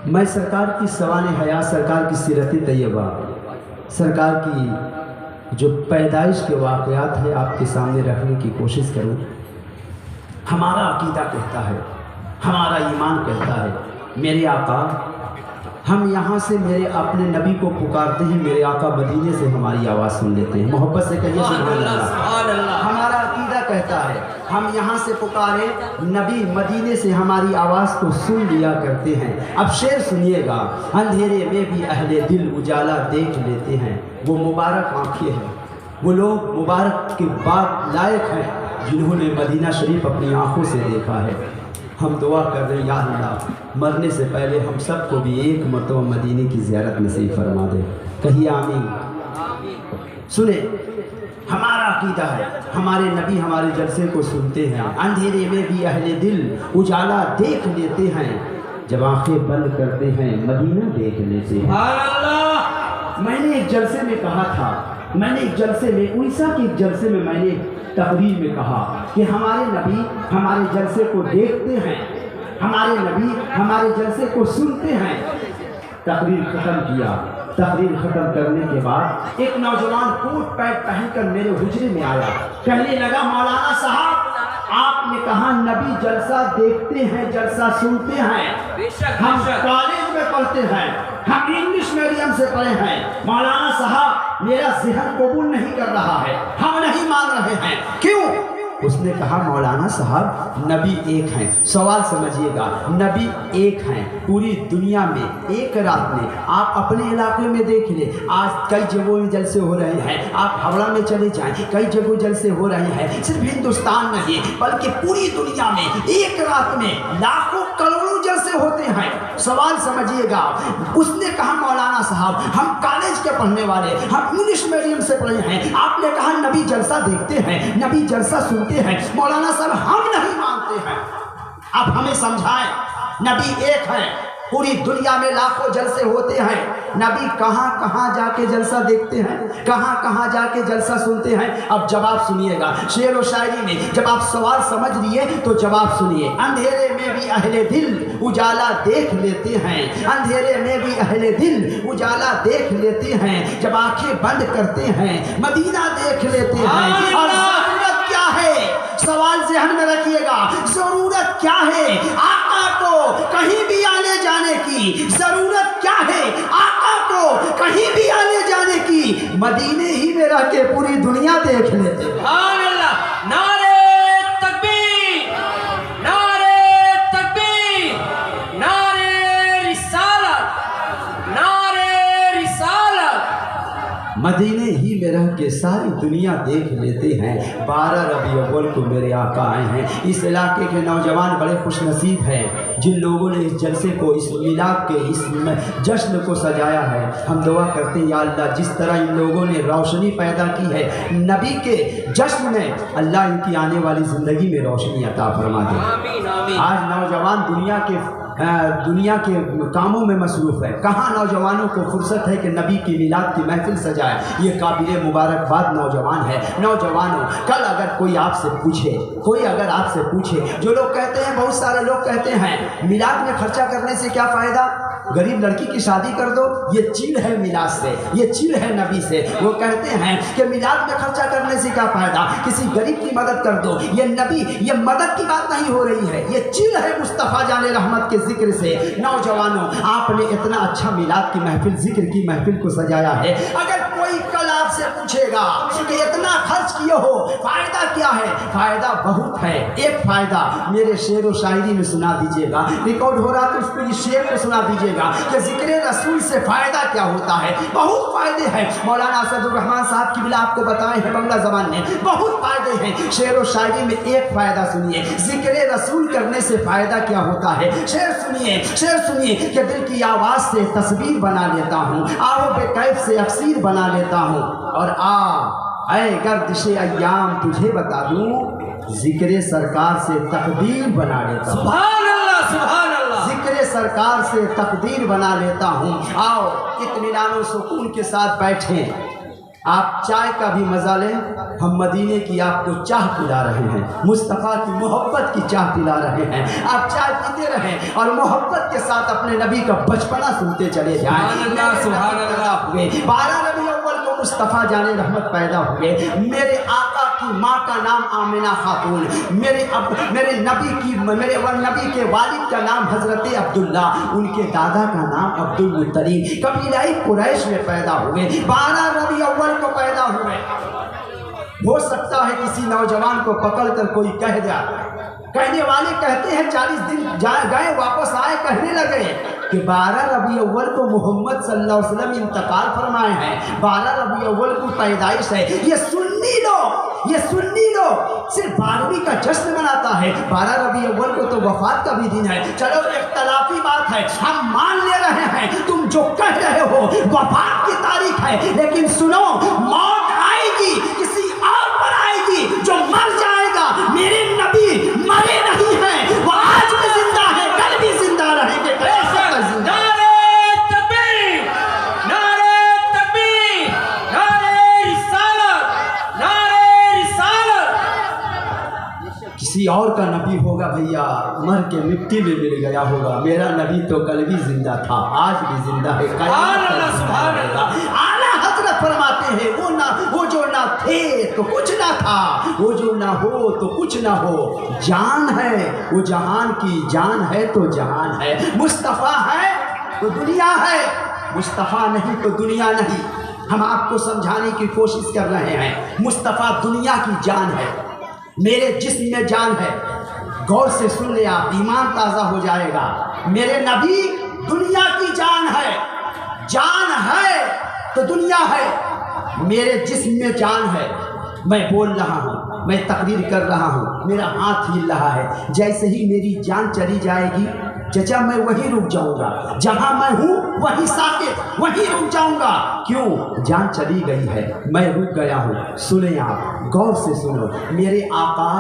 میں سرکار کی سوانح حیات، سرکار کی سیرت طیبہ، سرکار کی جو پیدائش کے واقعات ہیں آپ کے سامنے رکھنے کی کوشش کروں۔ ہمارا عقیدہ کہتا ہے، ہمارا ایمان کہتا ہے، میرے آقا، ہم یہاں سے میرے اپنے نبی کو پکارتے ہیں، میرے آقا مدینے سے ہماری آواز سن لیتے ہیں۔ محبت سے کہیے سبحان اللہ۔ ہمارا عقیدہ کہتا ہے ہم یہاں سے پکارے، نبی مدینے سے ہماری آواز کو سن لیا کرتے ہیں۔ اب شعر سنیے گا۔ اندھیرے میں بھی اہل دل اجالا دیکھ لیتے ہیں، وہ مبارک آنکھیں ہیں، وہ لوگ مبارک کے بعد لائق ہیں جنہوں نے مدینہ شریف اپنی آنکھوں سے دیکھا ہے۔ ہم دعا کر رہے ہیں یا اللہ، مرنے سے پہلے ہم سب کو بھی ایک مرتبہ مدینے کی زیارت نصیب فرما دے۔ کہیے آمین۔ سنیں، ہمارا عقیدہ ہے ہمارے نبی ہمارے جلسے کو سنتے ہیں۔ اندھیرے میں بھی اہل دل اجالا دیکھ لیتے ہیں، جب آنکھیں بند کرتے ہیں مدینہ دیکھ لیتے ہیں۔ میں نے ایک جلسے میں کہا تھا، اڑیسہ کے ایک جلسے میں میں نے تقریر میں کہا کہ ہمارے نبی ہمارے جلسے کو دیکھتے ہیں، ہمارے نبی ہمارے جلسے کو سنتے ہیں۔ تقریر ختم کیا۔ تقریر ختم کرنے کے بعد ایک نوجوان کوٹ پینٹ پہن کر میرے حجرے میں آیا، کہنے لگا مولانا صاحب، آپ نے کہا نبی جلسہ دیکھتے ہیں، جلسہ سنتے ہیں، ہم کالج میں پڑھتے ہیں، ہم انگلش میڈیم سے پڑھے ہیں، مولانا صاحب میرا ذہن قبول نہیں کر رہا ہے، ہم نہیں مان رہے ہیں، کیوں؟ اس نے کہا مولانا صاحب نبی ایک ہیں۔ سوال سمجھیے گا، نبی ایک ہیں پوری دنیا میں، ایک رات میں آپ اپنے علاقے میں دیکھ لیں، آج کئی جگہوں میں جلسے ہو رہے ہیں، آپ ہاوڑہ میں چلے جائیں، کئی جگہوں جلسے ہو رہے ہیں، صرف ہندوستان نہیں بلکہ پوری دنیا میں ایک رات میں لاکھوں کروڑوں جلسے ہوتے ہیں۔ سوال سمجھیے گا، اس نے کہا مولانا صاحب ہم کالج کے پڑھنے والے، ہم انگلش میڈیم سے پڑھے ہیں، آپ نے کہا نبی جلسہ دیکھتے ہیں، نبی جلسہ سنتے ہیں، مولانا صاحب ہم نہیں مانتے ہیں۔ اب ہمیں سمجھائیں، نبی ایک ہے، پوری دنیا میں لاکھوں جلسے ہوتے ہیں، نبی کہاں کہاں جا کے جلسہ دیکھتے ہیں، کہاں کہاں جا کے جلسہ سنتے ہیں۔ اب جواب سنیے گا، شعر و شاعری میں جب آپ سوال سمجھ لیے تو جواب سنیے۔ اندھیرے میں بھی اہل دل اجالا دیکھ لیتے ہیں، اندھیرے میں بھی اہل دل اجالا دیکھ لیتے ہیں، جب آنکھیں بند کرتے ہیں مدینہ دیکھ لیتے ہیں۔ اور ضرورت کیا ہے؟ سوال ذہن میں رکھیے گا، ضرورت کیا ہے؟ آقا کو کہیں بھی آنے جانے کی ضرورت کیا ہے؟ آقا کو کہیں بھی آنے جانے کی مدینے ہی میں رہ کے پوری دنیا دیکھ لیتے ہیں۔ سبحان اللہ، نعرہ تکبیر، نعرہ تکبیر، نعرہ رسالت، نعرہ رسالت۔ مدینے ہی میں رہ کے ساری دنیا دیکھ لیتے ہیں۔ 12 ربیع الاول کو میرے آقا آئے ہیں۔ اس علاقے کے نوجوان بڑے خوش نصیب ہیں جن لوگوں نے اس جلسے کو، اس میلاد کے اس جشن کو سجایا ہے۔ ہم دعا کرتے ہیں یا اللہ جس طرح ان لوگوں نے روشنی پیدا کی ہے نبی کے جشن میں، اللہ ان کی آنے والی زندگی میں روشنی عطا فرما دے۔ آمین آمین۔ آج نوجوان دنیا کے کاموں میں مصروف ہے، کہاں نوجوانوں کو فرصت ہے کہ نبی کی میلاد کی محفل سجائے؟ یہ قابل مبارکباد نوجوان ہے۔ نوجوانوں، کل اگر کوئی آپ سے پوچھے، جو لوگ کہتے ہیں، بہت سارے لوگ کہتے ہیں میلاد میں خرچہ کرنے سے کیا فائدہ، غریب لڑکی کی شادی کر دو، یہ چیل ہے میلاد سے، یہ چیل ہے نبی سے۔ وہ کہتے ہیں کہ میلاد میں خرچہ کرنے سے کیا فائدہ، کسی غریب کی مدد کر دو، یہ نبی، یہ مدد کی بات نہیں ہو رہی ہے، یہ چیل ہے مصطفیٰ جان رحمت کے ذکر سے۔ نوجوانوں، آپ نے اتنا اچھا میلاد کی محفل، ذکر کی محفل کو سجایا ہے، اگر کوئی کل آپ سے پوچھے گا کہ اتنا خرچ کیے ہو، فائدہ کیا ہے؟ فائدہ بہت ہے۔ ایک فائدہ میرے شعر و شاعری میں سنا دیجیے گا، ریکارڈ ہو رہا تو اس کو یہ شعر کو سنا دیجیے گا کہ ذکر رسول سے فائدہ کیا ہوتا ہے۔ بہت فائدے ہیں، مولانا اسد الرحمان صاحب کی بلا آپ کو بتائے ہیں بنگلہ زبان میں، بہت فائدے ہیں۔ شعر و شاعری میں ایک فائدہ سنیے، ذکر رسول کرنے سے فائدہ کیا ہوتا ہے۔ شعر سنیے کہ دل کی آواز سے تصویر بنا لیتا ہوں، آہو بے کیف سے اکسیر بنا لیتا ہوں، اور اے گردش ایام تجھے بتا دوں، ذکر سرکار سے تقدیر بنا لیتا ہوں۔ سبحان اللہ، سبحان اللہ۔ ذکر سرکار سے تقدیر بنا لیتا ہوں۔ آؤ اطمینان و سکون کے ساتھ بیٹھیں، آپ چائے کا بھی مزہ لیں، ہم مدینے کی آپ کو چاہ پلا رہے ہیں، مصطفیٰ کی محبت کی چاہ پلا رہے ہیں۔ آپ چائے پیتے رہیں اور محبت کے ساتھ اپنے نبی کا بچپنا سنتے چلے جائیں۔ سبحان اللہ، سبحان اللہ۔ 12 ربیع الاول کو مصطفیٰ جان رحمت پیدا ہوئے۔ میرے آقا کی ماں کا نام آمنہ خاتون، میرے نبی کے والد کا نام حضرت عبداللہ، ان کے دادا کا نام عبد المطلب، قبیلہ قریش میں پیدا ہوئے۔ 12 ربیع الاول کو پیدا ہوئے۔ ہو سکتا ہے کسی نوجوان کو پکڑ کر کوئی کہہ جائے، کہنے والے کہتے ہیں 40 دن گئے واپس آئے، کہنے لگے کہ 12 ربیع الاول کو محمد صلی اللہ علیہ وسلم انتقال فرمائے ہیں، 12 ربیع الاول کو پیدائش ہے۔ یہ سنی لوگ صرف 12ویں کا جشن مناتا ہے، 12 ربیع الاول کو تو وفات کا بھی دن ہے۔ چلو اختلافی بات ہے، ہم مان لے رہے ہیں، تم جو کہہ رہے ہو وفات کی تاریخ ہے، لیکن سنو، موت آئے گی، کسی اور پر آئے گی، جو مر جائے گا۔ میرے نبی مرے نہیں ہیں، وہ آج بھی زندہ ہے، کل بھی زندہ رہیں گے۔ نعرہ تکبیر، نعرہ تکبیر، نعرہ رسالت، نعرہ رسالت۔ کسی اور کا نبی ہوگا بھیا، مر کے مٹی میں مل گیا ہوگا، میرا نبی تو کل بھی زندہ تھا، آج بھی زندہ ہے، قیامت تک زندہ رہے گا۔ اعلیٰ حضرت فرماتے ہیں وہ جو نہ تھے تو کچھ نہ تھا، وہ جو نہ ہو تو کچھ نہ ہو، جان ہے وہ جہان کی، جان ہے تو جہان ہے۔ مصطفیٰ ہے تو دنیا ہے، مصطفیٰ نہیں تو دنیا نہیں۔ ہم آپ کو سمجھانے کی کوشش کر رہے ہیں، مصطفیٰ دنیا کی جان ہے، میرے جسم میں جان ہے۔ غور سے سن لے آپ، ایمان تازہ ہو جائے گا۔ میرے نبی دنیا کی جان ہے تو دنیا ہے، میرے جسم میں جان ہے۔ میں بول رہا ہوں، میں تقریر کر رہا ہوں، میرا ہاتھ ہل رہا ہے، جیسے ہی میری جان چلی جائے گی چچا میں وہیں رک جاؤں گا، جہاں میں ہوں وہیں ساکت، وہیں رک جاؤں گا۔ کیوں؟ جان چلی گئی ہے، میں رک گیا ہوں۔ سنیں آپ، غور سے سنو۔ میرے آقا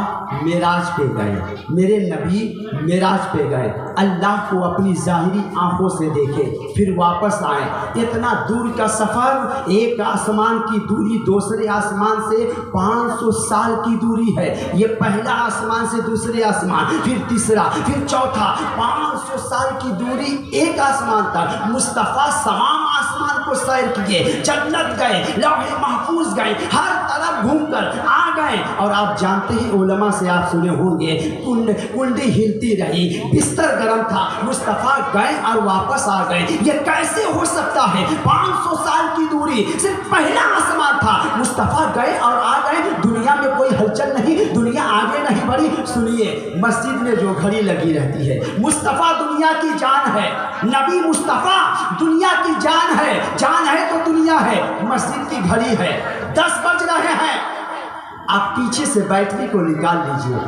معراج پہ گئے، میرے نبی معراج پہ گئے، اللہ کو اپنی ظاہری آنکھوں سے دیکھے، پھر واپس آئے۔ اتنا دور کا سفر، ایک آسمان کی دوری دوسرے آسمان سے 500 سال کی دوری ہے۔ یہ پہلا آسمان سے دوسرے آسمان، پھر تیسرا، پھر چوتھا، 500 سال کی دوری ایک آسمان تک۔ مصطفیٰ تمام آسمان کو سیر کیے، جنت گئے، لوح محفوظ گئے، ہر طرف گھوم کر آ گئے۔ اور آپ جانتے ہیں، علماء سے آپ سنے ہوں گے، کنڈی ہلتی رہی، بستر گرم تھا، مصطفیٰ گئے اور واپس آ گئے۔ یہ کیسے ہو سکتا ہے؟ 500 سال کی دوری، صرف پہلا آسمان تھا، مصطفیٰ گئے اور آ گئے۔ دنیا میں کوئی ہلچل نہیں، دنیا آگے نہیں بڑھی۔ سنیے، مسجد میں جو گھڑی لگی رہتی ہے، مصطفیٰ دنیا کی جان ہے، نبی مصطفیٰ دنیا کی جان ہے تو دنیا ہے۔ مسجد کی گھڑی ہے، 10 بج رہے ہیں، آپ پیچھے سے بیٹری کو نکال لیجئے،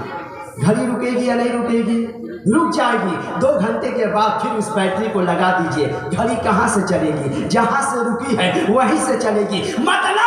گھڑی رکے گی یا نہیں رکے گی؟ رک جائے گی۔ 2 گھنٹے کے بعد پھر اس بیٹری کو لگا دیجئے، گھڑی کہاں سے چلے گی؟ جہاں سے رکی ہے وہیں سے چلے گی۔ مطلب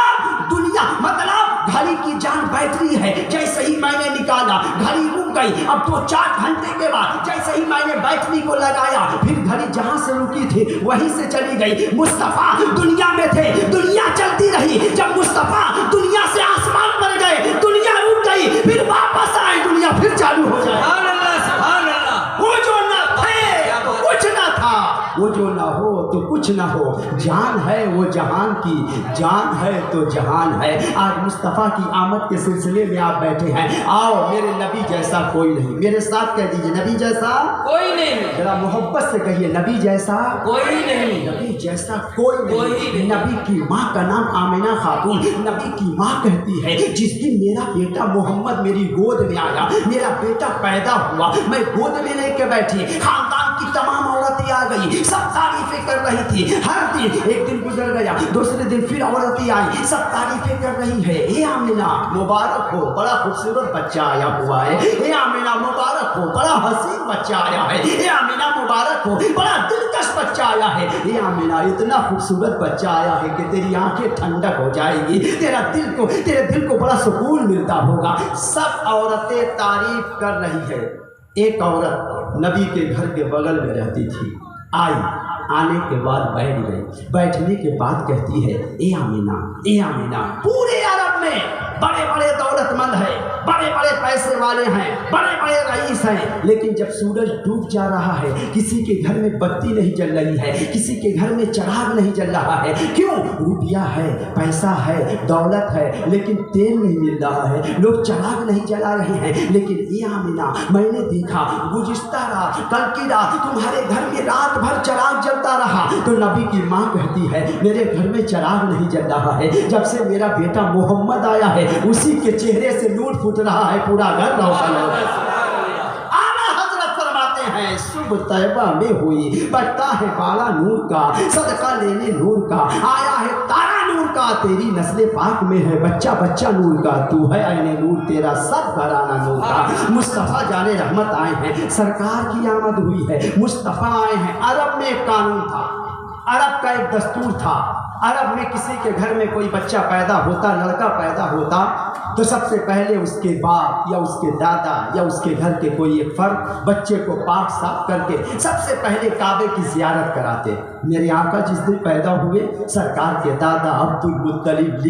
گھڑی کی جان بیٹری ہے۔ جیسے ہی میں نے نکالا، گھڑی رک گئی۔ اب 2-4 گھنٹے کے بعد جیسے ہی میں نے بیٹری کو لگایا، پھر گھڑی جہاں سے رکی تھی وہیں سے چلی گئی۔ مصطفیٰ دنیا میں تھے، دنیا چلتی رہی۔ جب مصطفیٰ دنیا سے آسمان پر گئے، دنیا رک گئی، پھر واپس آئے، دنیا پھر چالو ہو جائے۔ سبحان اللہ، سبحان اللہ۔ وہ جو نہ تھے تو کچھ نہ تھا، وہ جو نہ ہو تو کچھ نہ ہو، جان ہے وہ جہان کی، جان ہے تو جہان ہے۔ آج مصطفیٰ کی آمد کے سلسلے میں آپ بیٹھے ہیں، آؤ، میرے نبی جیسا کوئی نہیں۔ میرے ساتھ کہہ دیجئے، نبی جیسا کوئی نہیں، ذرا محبت سے کہیے، نبی جیسا کوئی نہیں، نبی جیسا کوئی نہیں۔ نبی کی ماں کا نام آمنہ خاتون، نبی کی ماں کہتی ہے، جس دن میرا بیٹا محمد میری گود میں آیا، میرا بیٹا پیدا ہوا، میں گود میں لے کے بیٹھی، خاندان کی تمام عورتیں آ گئی، سب تعریفیں کر رہی تھی۔ ہر دن ایک دن گزر گیا، دوسرے دن پھر عورتیں آئی، سب تعریفیں کر رہی ہے، اے آمنہ مبارک ہو، بڑا خوبصورت بچہ آیا ہوا ہے، اے آمنہ مبارک ہو، بڑا حسین بچہ آیا ہے، اے آمنہ مبارک ہو، بڑا دلکش بچہ آیا ہے، اے آمنہ اتنا خوبصورت بچہ آیا ہے کہ تیری آنکھیں ٹھنڈک ہو جائے گی، تیرے دل کو بڑا سکون ملتا ہوگا۔ سب عورتیں تعریف کر رہی ہے۔ ایک عورت نبی کے گھر کے بغل میں رہتی تھی، آئی आने के बाद बैठ गई। बैठने के बाद कहती है, ए आमीना, पूरे अरब में बड़े बड़े दौलतमंद हैं, बड़े बड़े पैसे वाले हैं, बड़े बड़े रईस हैं, लेकिन जब सूरज डूब जा रहा है, किसी के घर में बत्ती नहीं जल रही है, किसी के घर में चिराग नहीं जल रहा है। क्यों? रुपया है, पैसा है, दौलत है, लेकिन तेल नहीं मिल रहा है, लोग चिराग नहीं जला रहे हैं। लेकिन ये आमीना, मैंने देखा गुज़िश्ता रात, कल की रात तुम्हारे घर में रात भर चिराग जलता रहा। तो नबी की माँ कहती है, मेरे घर में चिराग नहीं जल रहा है, जब से मेरा बेटा मोहम्मद आया है उसी के चेहरे से नूर फूट रहा है, पूरा घर रोशन हो रहा है। आला हजरत फरमाते हैं, सुबह तैबा में हुई, बढ़ता है बाला नूर का, सदका लेने नूर का, आया है तारा नूर का, तेरी नस्ल पाक में है बच्चा बच्चा नूर का, तू है आईने नूर, तेरा सब घराना नूर का। मुस्तफ़ा जाने रहमत आए हैं, सरकार की आमद हुई है, मुस्तफ़ा आए हैं। अरब में एक कानून था, अरब का एक दस्तूर था। अरब में किसी के घर में कोई बच्चा पैदा होता, लड़का पैदा होता, तो सबसे पहले उसके बाप या उसके दादा या उसके घर के कोई एक फर्द बच्चे को पाक साफ करके सबसे पहले काबे की ज़ियारत कराते। मेरे आका जिस दिन पैदा हुए, सरकार के दादा अब्दुल मुत्तलिब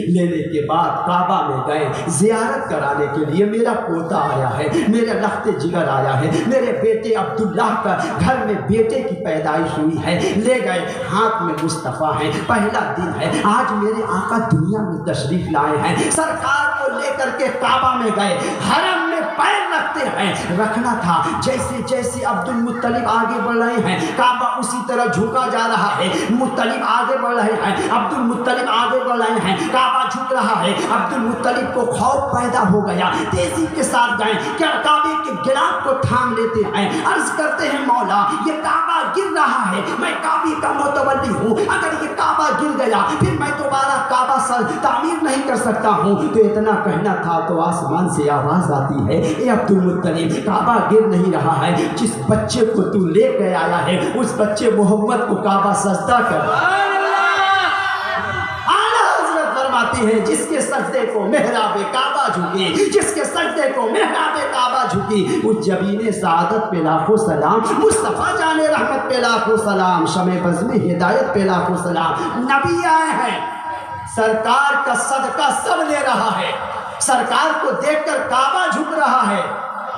लेने के बाद काबा में गए ज़ियारत कराने के लिए। मेरा पोता आया है, मेरे लख्ते जिगर आया है, मेरे बेटे अब्दुल्लाह का घर में बेटे की पैदाइश हुई है, ले गए, हाथ में मुस्तफ़ा है, पहला दिन है, आज मेरे आका दुनिया में तशरीफ लाए हैं। सरकार को लेकर के काबा में गए, हरम में पैर रखते हैं, रखना था। जैसे जैसे अब्दुल मुत्तलिब आगे बढ़ रहे हैं, काबा उसी तरह झुका जा रहा है। मुत्तलिब आगे बढ़ रहे हैं, अब्दुल मुत्तलिब आगे बढ़ रहे हैं, काबा झुक रहा है। अब्दुल मुत्तलिब को खौफ पैदा हो गया, तेजी के साथ गए, क्या काबे के गिराफ को थाम लेते हैं, अर्ज करते हैं, मौला ये काबा गिर रहा है, मैं काबे का मोतवल्ली हूँ, अगर ये काबा गिर गया फिर मैं दोबारा काबा तामीर नहीं कर सकता हूँ। तो इतना कहना था तो आसमान से आवाज़ आती है, ए अब्दुल मुत्तलिब, काबा गिर नहीं रहा है, जिस बच्चे को तू ले के आया है उस बच्चे मोहम्मद को काबा सजदा कर। फरमाती है, जिसके सजदे को मेहराबे काबा झुकी, जिसके सजदे को मेहराबे काबा झुकी, उस जबीने सादत पे लाखों सलाम, मुस्तफ़ा जाने रहमत पे लाखों सलाम, शमे बज़्म हिदायत पे लाखों सलाम। नबी आए हैं, सरकार का सदका सब ले रहा है, सरकार को देखकर काबा झुक रहा है।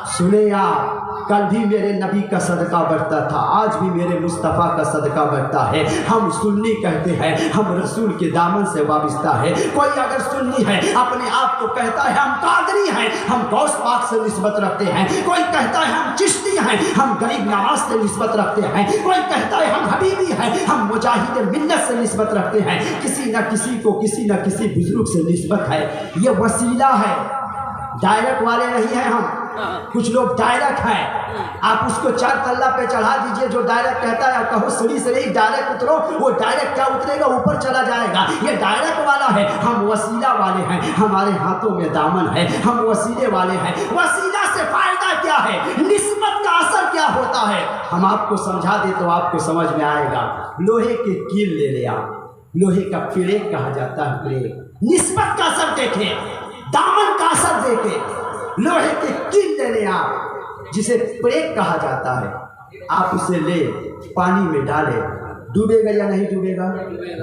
सुने आप, कल भी मेरे नबी का सदका बढ़ता था, आज भी मेरे मुस्तफ़ा का सदका बढ़ता है। हम सुन्नी कहते हैं, हम रसूल के दामन से वाबस्ता है। कोई अगर सुन्नी है अपने आप को कहता है हम कादरी हैं, हम गौस पाक से निस्बत रखते हैं। कोई कहता है हम चिश्ती हैं, हम गरीब नवाज से निस्बत रखते हैं। कोई कहता है हम हबीबी हैं, हम मुजाहिद मिल्लत से निस्बत रखते हैं। किसी न किसी को किसी न किसी बुजुर्ग से निस्बत है। ये वसीला है, डायरेक्ट वाले नहीं हैं हम। कुछ लोग डायरेक्ट हैं, आप उसको 4 तल्ला पे चढ़ा दीजिए, जो डायरेक्ट कहता है कहो सीढ़ी से नहीं डायरेक्ट उतरो, वो डायरेक्ट क्या उतरेगा, ऊपर चला जाएगा। ये डायरेक्ट वाला है, हम वसीला वाले हैं, हमारे हाथों में दामन है, हम वसीले वाले हैं। वसीला से फायदा क्या है, निस्बत का असर क्या होता है, हम आपको समझा दे तो आपको समझ में आएगा। लोहे के कील ले लिया, लोहे का प्लेट कहा जाता है, प्लेट। निस्बत का असर देखें, दामन का असर देखें। लोहे के कील ले लें आप, जिसे प्लेट कहा जाता है, आप उसे ले पानी में डालें, डूबेगा या नहीं डूबेगा,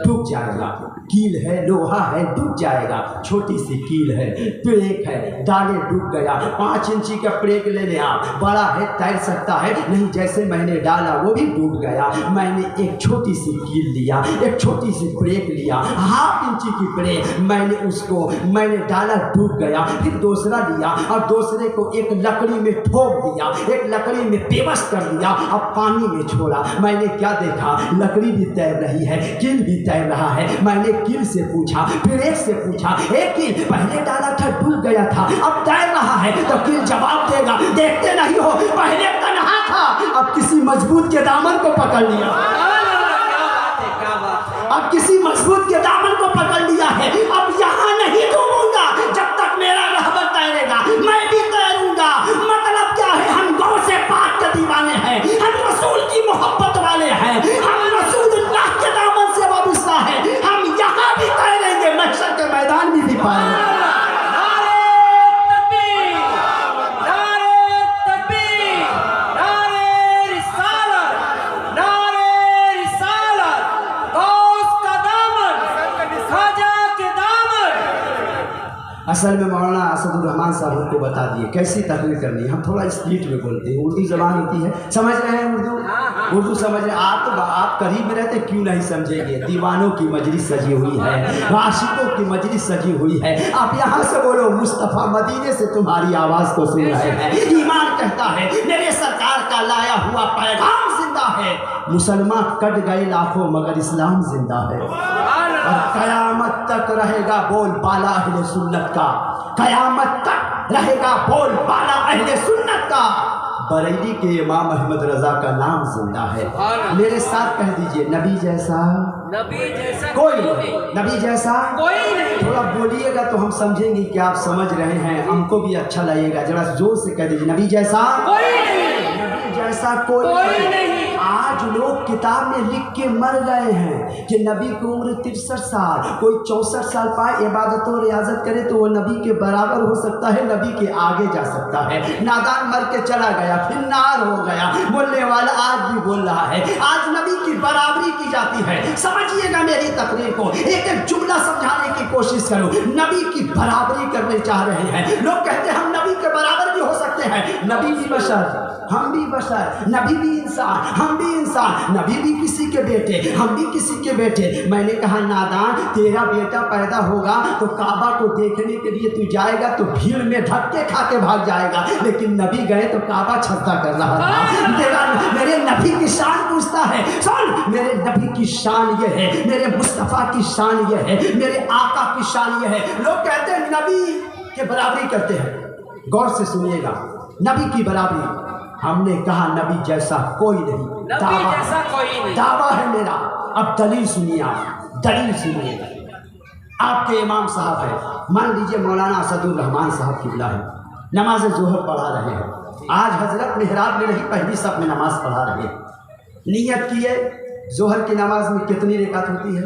डूब जाएगा। कील है, लोहा है, डूब जाएगा। छोटी सी कील है, प्लेट है, डाले डूब गया। 5 इंची का प्लेट ले ले आप, बड़ा है तैर सकता है, नहीं जैसे मैंने डाला वो भी डूब गया। मैंने एक छोटी सी कील लिया, एक छोटी सी प्लेट लिया, 1/2 इंची की प्लेट, मैंने डाला डूब गया। फिर दूसरा लिया और दूसरे को एक लकड़ी में ठोक दिया, एक लकड़ी में बेबस कर दिया, अब पानी में छोड़ा। मैंने क्या देखा, लकड़ी भी तैर रही है, कील भी तैर रहा है। मैंने कील से पूछा, फिर एक से पूछा, एक कील पहले डाला था डूब गया था, अब तैर रहा है, तो कील जवाब देगा, देखते नहीं हो पहले तन्हा था, अब किसी मजबूत के दामन को पकड़ लिया, अब किसी मजबूत के दामन को पकड़ लिया है। अब यहाँ नहीं डूबूंगा जब तक मेरा रहबर तैरेगा, मैं भी तैरूंगा। मतलब क्या है, हम गौ से पाक के दीवाने हैं, हम रसूल की मोहब्बत वाले हैं, हम रसूलुल्लाह के दामन से वाबस्ता है। हम यहाँ भी तैरेंगे, महशर के मैदान में भी पाएंगे। असल में मौलाना असदुर्रहमान साहब हमको बता दिए कैसी तकरीर करनी है। हम थोड़ा स्पीड में बोलते हैं, उर्दू ज़बान होती है, समझ रहे हैं उर्दू? उर्दू समझ रहे हैं आप? तो आप करीब में रहते क्यों नहीं समझेंगे? दीवानों की मजलिस सजी हुई है, आशिकों की मजलिस सजी हुई है। आप यहाँ से बोलो मुस्तफ़ा मदीने से तुम्हारी आवाज़ को सुन रहे हैं। ईमान कहता है मेरे सरकार का लाया हुआ पैगाम जिंदा है। मुसलमान कट गए लाखों मगर इस्लाम जिंदा है, और कयामत तक रहेगा बोल बाला अहले सुन्नत का। कयामत तक रहेगा बोल बाला अहले सुन्नत का। बरेली के इमाम अहमद रजा का नाम जिंदा है। मेरे साथ कह दीजिए नबी जैसा कोई नहीं, नबी जैसा कोई नहीं। थोड़ा बोलिएगा तो हम समझेंगे कि आप समझ रहे हैं, हमको भी अच्छा लगेगा। जरा जोर से कह दीजिए नबी जैसा कोई नहीं, नबी जैसा कोई नहीं। आज लोग किताब में लिख के मर गए हैं कि नबी की उम्र 63 साल, कोई 64 साल पाए इबादत और रियाजत करे तो वो नबी के बराबर हो सकता है, नबी के आगे जा सकता है। नादान मर के चला गया, फिर नार हो गया। बोलने वाला आज भी बोल रहा है आज नबी की बराबरी की जाती है। समझिएगा मेरी तकरीर को, एक एक जुमला समझाने की कोशिश करो। नबी की बराबरी करने चाह रहे हैं लोग, कहते हैं हम नबी के बराबर भी हो सकते हैं। नबी भी बशर, हम भी बशर, नबी भी इंसान, हम भी इंसान। नबी भी किसी के बेटे, हम भी किसी के बेटे। मैंने कहा नादान तेरा बेटा पैदा होगा तो काबा को देखने के लिए तू जाएगा तो भीड़ में धक्के खा के भाग जाएगा, लेकिन नबी गए तो काबा छत्ता कर रहा था। तेरा मेरे नबी की शान पूछता है, सुन मेरे नबी की शान ये है, मेरे मुस्तफ़ा की शान ये है, मेरे आका की शान ये है। लोग कहते हैं नबी के बराबरी करते हैं। गौर से सुनिएगा, नबी की बराबरी हमने कहा नबी जैसा कोई नहीं, नबी जैसा कोई नहीं, दावा है मेरा। अब दलील सुनिए, आप दलील सुनिए। आपके इमाम साहब है, मान लीजिए मौलाना असदुर्रहमान साहब किबला है, नमाज ज़ोहर पढ़ा रहे हैं। आज हजरत मेहराब में नहीं पहली सब में नमाज पढ़ा रहे हैं। नियत किए ज़ोहर की नमाज में कितनी रकात होती है?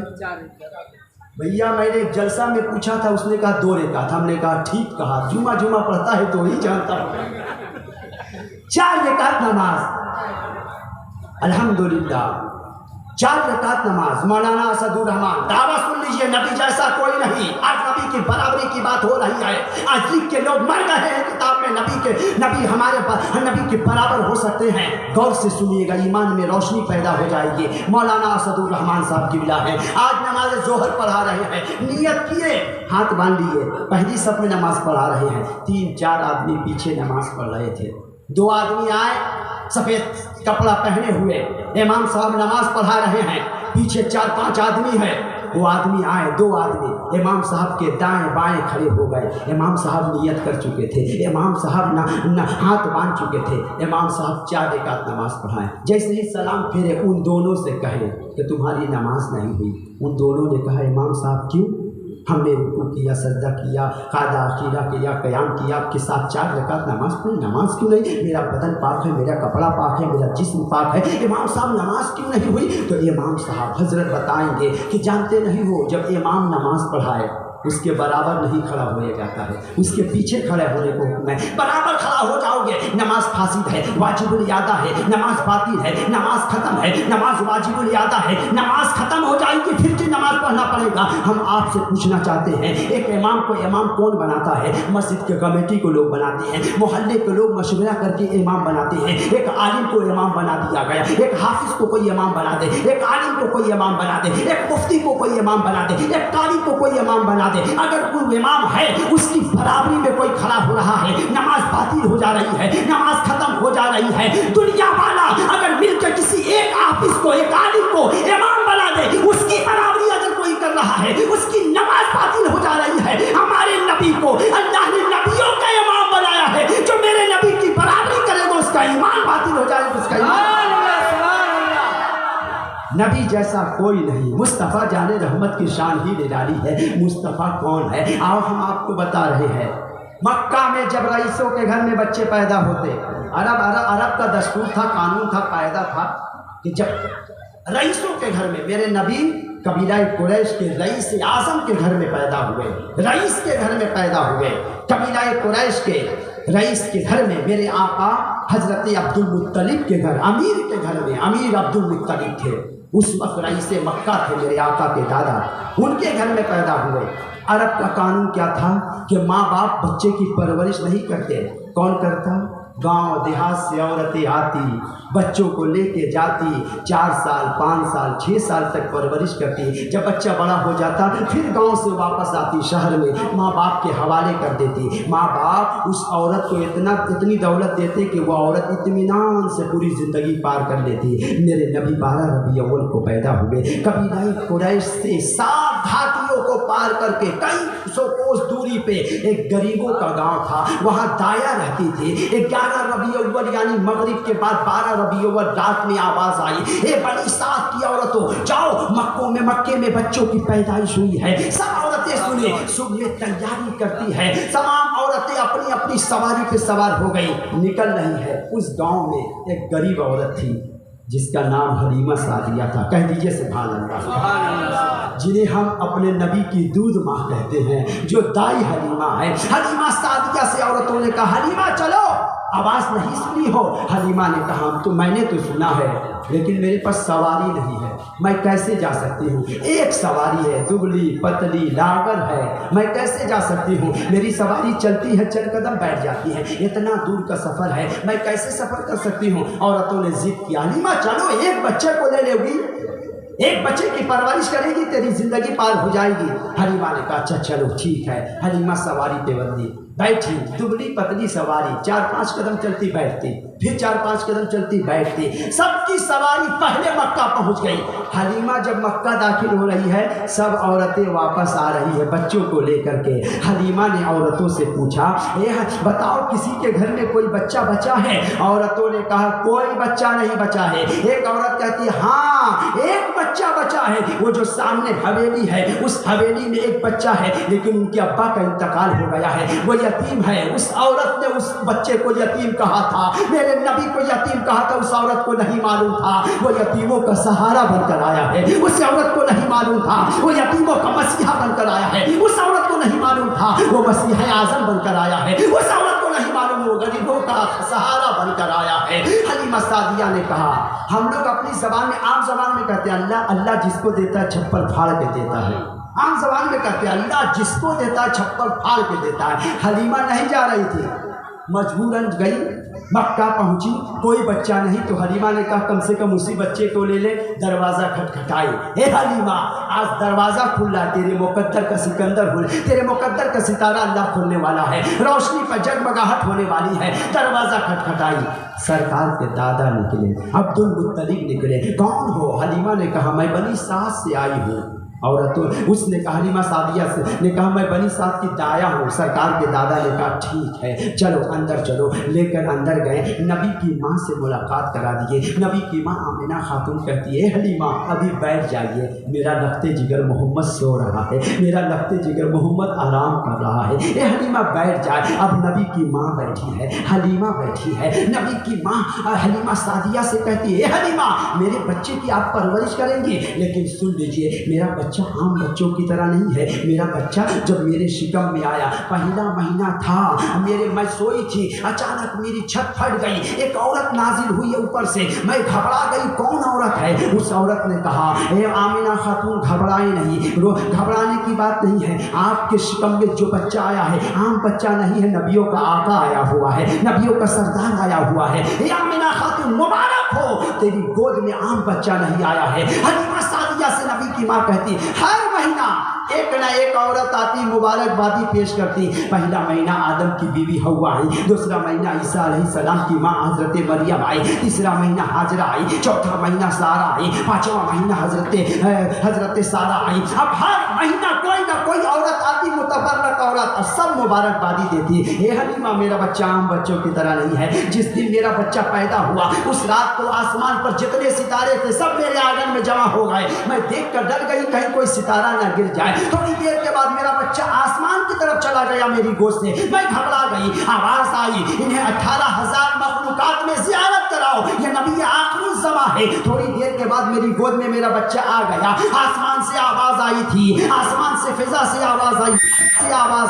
भैया मैंने एक जलसा में पूछा था, उसने कहा 2 रकात। हमने कहा ठीक कहा, जुमा जुमा पढ़ता है तो ही जानता हूँ। 4 रकात नमाज, अल्हम्दुलिल्लाह 4 रकात नमाज। मौलाना असदुर्रहमान दावा सुन लीजिए, नबी जैसा कोई नहीं। आज नबी की बराबरी की बात हो रही है। आज लिख के लोग मर गए हैं किताब में, नबी हमारे नबी के बराबर हो सकते हैं। गौर से सुनिएगा, ईमान में रोशनी पैदा हो जाएगी। मौलाना असदुर्रहमान साहब की बिला है, आज नमाज ज़ोहर पढ़ा रहे हैं। नियत किए, हाथ बांध लिए, पहली सब में नमाज पढ़ा रहे हैं। 3-4 आदमी पीछे नमाज पढ़ रहे थे। 2 आदमी आए सफ़ेद कपड़ा पहने हुए, इमाम साहब नमाज पढ़ा रहे हैं। पीछे 4-5 आदमी हैं। वो आदमी आए, 2 आदमी इमाम साहब के दाएं बाएं खड़े हो गए। इमाम साहब नियत कर चुके थे, इमाम साहब न हाथ बांध चुके थे। इमाम साहब 4 रकात नमाज पढ़ाएं। जैसे ही सलाम फेरे उन दोनों से कहे कि तुम्हारी नमाज नहीं हुई। उन दोनों ने कहा इमाम साहब क्यों? हमने रुकू किया, सजदा किया, कादा अखीरा किया, क़याम किया, आपके साथ 4 रकात नमाज पढ़ी। नमाज क्यों नहीं? मेरा बदन पाक है, मेरा कपड़ा पाक है, मेरा जिस्म पाक है। इमाम साहब नमाज क्यों नहीं हुई? तो इमाम साहब हजरत बताएंगे कि जानते नहीं हो, जब इमाम नमाज पढ़ाए उसके बराबर नहीं खड़ा होया जाता है, उसके पीछे खड़े होने को हुक्म है। बराबर खड़ा हो जाओगे नमाज फासिद है, वाजिबुल यादा है, नमाज बातिल है, नमाज खत्म है, नमाज वाजिबुल यादा है, नमाज खत्म हो जाएगी फिर भी नमाज पढ़ना पड़ेगा। हम आपसे पूछना चाहते हैं, एक इमाम को इमाम कौन बनाता है? मस्जिद के कमेटी को लोग बनाते हैं, मोहल्ले के लोग मशवरा करके इमाम बनाते हैं। एक आलिम को इमाम बना दिया गया, एक हाफिज को कोई इमाम बना दे, एक आलिम को कोई इमाम बना दे, एक मुफ्ती को कोई इमाम बना दे, एक कारी को कोई इमाम बना दे। अगर कोई इमाम है उसकी बराबरी में कोई खड़ा हो रहा है, नमाज बातिल हो जा रही है, नमाज खत्म हो जा रही है। दुनिया वाला अगर मिलकर किसी एक हाफिज को, एक आलिम को इमाम बना दे, उसकी बराबरी अगर कोई कर रहा है, उसकी नमाज बातिल हो जा रही है। हमारे नबी को अल्लाह ने नबियों का इमाम बनाया है। जो मेरे नबी की बराबरी करेगा उसका ईमान बातिल हो जाएगा, उसका ईमान। नबी जैसा कोई नहीं, मुस्तफ़ा जाने रहमत की शान ही निराली है। मुस्तफ़ा कौन है? आओ हम आपको बता रहे हैं। मक्का में जब रईसों के घर में बच्चे पैदा होते, अरब का दस्तूर था, कानून था, कायदा था कि जब रईसों के घर में, मेरे नबी कबीला कुरैश के रईस आज़म के घर में पैदा हुए, रईस के घर में पैदा हुए, कबीला कुरैश के रईस के घर में। मेरे आका हज़रत अब्दुल मुत्तलिब के घर, अमीर के घर में अमीर अब्दुल मुत्तलिब थे। उस वक्त रईस मक्का थे मेरे आका के दादा, उनके घर में पैदा हुए। عرب کا قانون کیا تھا کہ ماں باپ بچے کی پرورش نہیں کرتے. کون کرتا؟ گاؤں دیہات سے عورتیں آتی، بچوں کو لے کے جاتی، 4 سال 5 سال 6 سال تک پرورش کرتی. جب بچہ بڑا ہو جاتا پھر گاؤں سے واپس آتی شہر میں، ماں باپ کے حوالے کر دیتی. ماں باپ اس عورت کو اتنی دولت دیتے کہ وہ عورت اطمینان سے پوری زندگی پار کر لیتی. میرے نبی 12 ربیع الاول کو پیدا ہوئے. قبیلہ قریش سے 7 گھاٹیوں کو پار کر کے کئی سو کوس دوری پہ ایک غریبوں کا گاؤں تھا، وہاں دایا رہتی تھی. 11 ربیع الاول یعنی مغرب کے بعد 12 ربیع الاول رات میں آواز آئی، اے بنی سعد کی عورتوں جاؤ، مکے میں بچوں کی پیدائش ہوئی ہے. سب عورتیں سنیں، صبح تیاری کرتی ہے، تمام عورتیں اپنی اپنی سواری پہ سوار ہو گئی، نکل رہی ہے. اس گاؤں میں ایک غریب عورت تھی جس کا نام حلیمہ سعدیہ تھا. کہہ دیجئے سبحان اللہ. جنہیں ہم اپنے نبی کی دودھ ماں کہتے ہیں، جو دائی حلیمہ ہے. حلیمہ سعدیہ سے عورتوں نے کہا حلیمہ چلو، آواز نہیں سنی ہو؟ حلیمہ نے کہا میں نے تو سنا ہے لیکن میرے پاس سواری نہیں ہے، میں کیسے جا سکتی ہوں؟ ایک سواری ہے، دبلی پتلی لاغر ہے، میں کیسے جا سکتی ہوں؟ میری سواری چلتی ہے، چل قدم بیٹھ جاتی ہے، اتنا دور کا سفر ہے، میں کیسے سفر کر سکتی ہوں؟ عورتوں نے ضد کیا، حلیمہ چلو ایک بچے کو لے لے گی، ایک بچے کی پرورش کرے گی، تیری زندگی پار ہو جائے گی. حلیمہ نے کہا اچھا چلو ٹھیک ہے. حلیمہ سواری پہ بندھی، بیٹھی، دبلی پتلی سواری، 4-5 قدم چلتی بیٹھتی، پھر 4-5 قدم چلتی بیٹھتی. سب کی سواری پہلے مکہ پہنچ گئی. حلیمہ جب مکہ داخل ہو رہی ہے، سب عورتیں واپس آ رہی ہے بچوں کو لے کر کے. حلیمہ نے عورتوں سے پوچھا بتاؤ کسی کے گھر میں کوئی بچہ بچا ہے؟ عورتوں نے کہا کوئی بچہ نہیں بچا ہے. ایک عورت کہتی ہے ہاں ایک بچہ بچا ہے، وہ جو سامنے حویلی ہے اس حویلی میں ایک بچہ ہے لیکن ان کے ابا کا انتقال ہو گیا ہے، وہ یتیم ہے. اس عورت نے اس بچے کو یتیم کہا تھا، میرے نبی کو یتیم کہا تھا. اس عورت کو نہیں معلوم تھا وہ یتیموں کا سہارا بن کر آیا ہے. اس عورت کو نہیں معلوم تھا وہ یتیموں کا مسیحا بن کر آیا ہے. اس عورت کو نہیں معلوم تھا وہ مسیح اعظم بن کر آیا ہے. اس عورت کو نہیں معلوم وہ غریبوں کا سہارا بن کر آیا ہے. حلیمہ سعدیہ نے کہا ہم لوگ اپنی زبان میں عام زبان میں کہتے ہیں اللہ جس کو دیتا ہے چھپر پھاڑ کے دیتا ہے. عام زبان میں کہتے ہیں اللہ جس کو دیتا ہے چھپر پھاڑ کے دیتا ہے. حلیمہ نہیں جا رہی تھی، مجبوراً گئی، مکہ پہنچی، کوئی بچہ نہیں تو حلیمہ نے کہا کم سے کم اسی بچے کو لے لے. دروازہ کھٹکھٹائی، اے حلیمہ آج دروازہ کھلا، تیرے مقدر کا سکندر ہونے، تیرے مقدر کا ستارہ اللہ کھولنے والا ہے، روشنی پر جگمگاہٹ ہونے والی ہے. دروازہ کھٹکھٹائی، سرکار کے دادا نکلے، عبد المطلب نکلے. کون ہو؟ حلیمہ نے کہا میں بنی سعد سے آئی ہوں. عورتوں اس نے کہا حلیمہ سعدیہ سے نے کہا میں بنی سعد کی دایا ہوں. سرکار کے دادا نے کہا ٹھیک ہے چلو اندر چلو. لے کر اندر گئے، نبی کی ماں سے ملاقات کرا دیے. نبی کی ماں آمنہ خاتون کہتی ہے حلیمہ ابھی بیٹھ جائیے، میرا لخت جگر محمد سو رہا ہے، میرا لخت جگر محمد آرام کر رہا ہے. اے حلیمہ بیٹھ جائے. اب نبی کی ماں بیٹھی ہے، حلیمہ بیٹھی ہے. نبی کی ماں حلیمہ سعدیہ سے کہتی ہے حلیمہ میرے بچے کی آپ پرورش کریں گی، لیکن سن لیجیے میرا بچہ عام بچوں کی طرح نہیں ہے. میرا بچہ جب میرے شکم میں آیا، پہلا مہینہ تھا، میں سوئی تھی، اچانک میری چھت پھٹ گئی، ایک عورت نازل ہوئی اوپر سے، میں گھبرا گئی کون عورت ہے؟ اس عورت نے کہا اے آمنہ خاتون گھبرائے نہیں، گھبرانے کی بات نہیں ہے، آپ کے شکم میں جو بچہ آیا ہے عام بچہ نہیں ہے، نبیوں کا آقا آیا ہوا ہے، نبیوں کا سردار آیا ہوا ہے. اے آمنہ خاتون مبارک ہو، تیری گود میں عام بچہ نہیں آیا ہے. حلیمہ سعدیہ سے نبی کی ماں کہتی ہر مہینہ ایک نہ ایک عورت آتی مبارکبادی پیش کرتی. پہلا مہینہ آدم کی بیوی حوا آئی، دوسرا مہینہ عیسیٰ علیہ السلام کی ماں حضرت مریم آئی، تیسرا مہینہ حاجرہ آئی، چوتھا مہینہ سارہ آئی، پانچواں مہینہ حضرت سارہ آئی. اب ہر مہینہ کوئی نہ کوئی عورت آتی متبرک عورت اور سب مبارکبادی دیتی. اے حلیمہ میرا بچہ عام بچوں کی طرح نہیں ہے. جس دن میرا بچہ پیدا ہوا اس رات کو آسمان پر جتنے ستارے تھے سب میرے آنگن میں جمع ہو گئے. میں دیکھ کر ڈر گئی کہیں کوئی ستارہ نہ گر جائے. تھوڑی دیر کے بعد میرا بچہ آسمان کی طرف چلا گیا میری گود سے. میں گھبرا گئی، آواز آئی انہیں 18,000 مخلوقات میں زیارت کراؤ، یہ نبی آخر الزمان ہے. تھوڑی دیر کے بعد میری گود میں میرا بچہ آ گیا. آسمان سے آواز آئی تھی، آسمان سے فضا سے آواز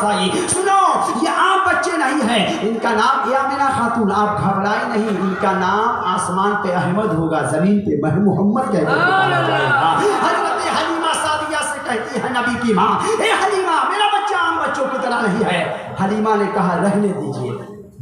آئی سنو یہ عام بچے نہیں ہیں، ان کا نام آمنہ خاتون، آپ گھبرائے نہیں، ان کا نام آسمان پہ احمد ہوگا، زمین پہ محمد کہہ کے پکارا جائے گا. حضرت حلیمہ سعدیہ سے کہتی ہے نبی کی ماں اے حلیمہ میرا बच्चों की तरह नहीं है। हलीमा ने कहा रहने दीजिए,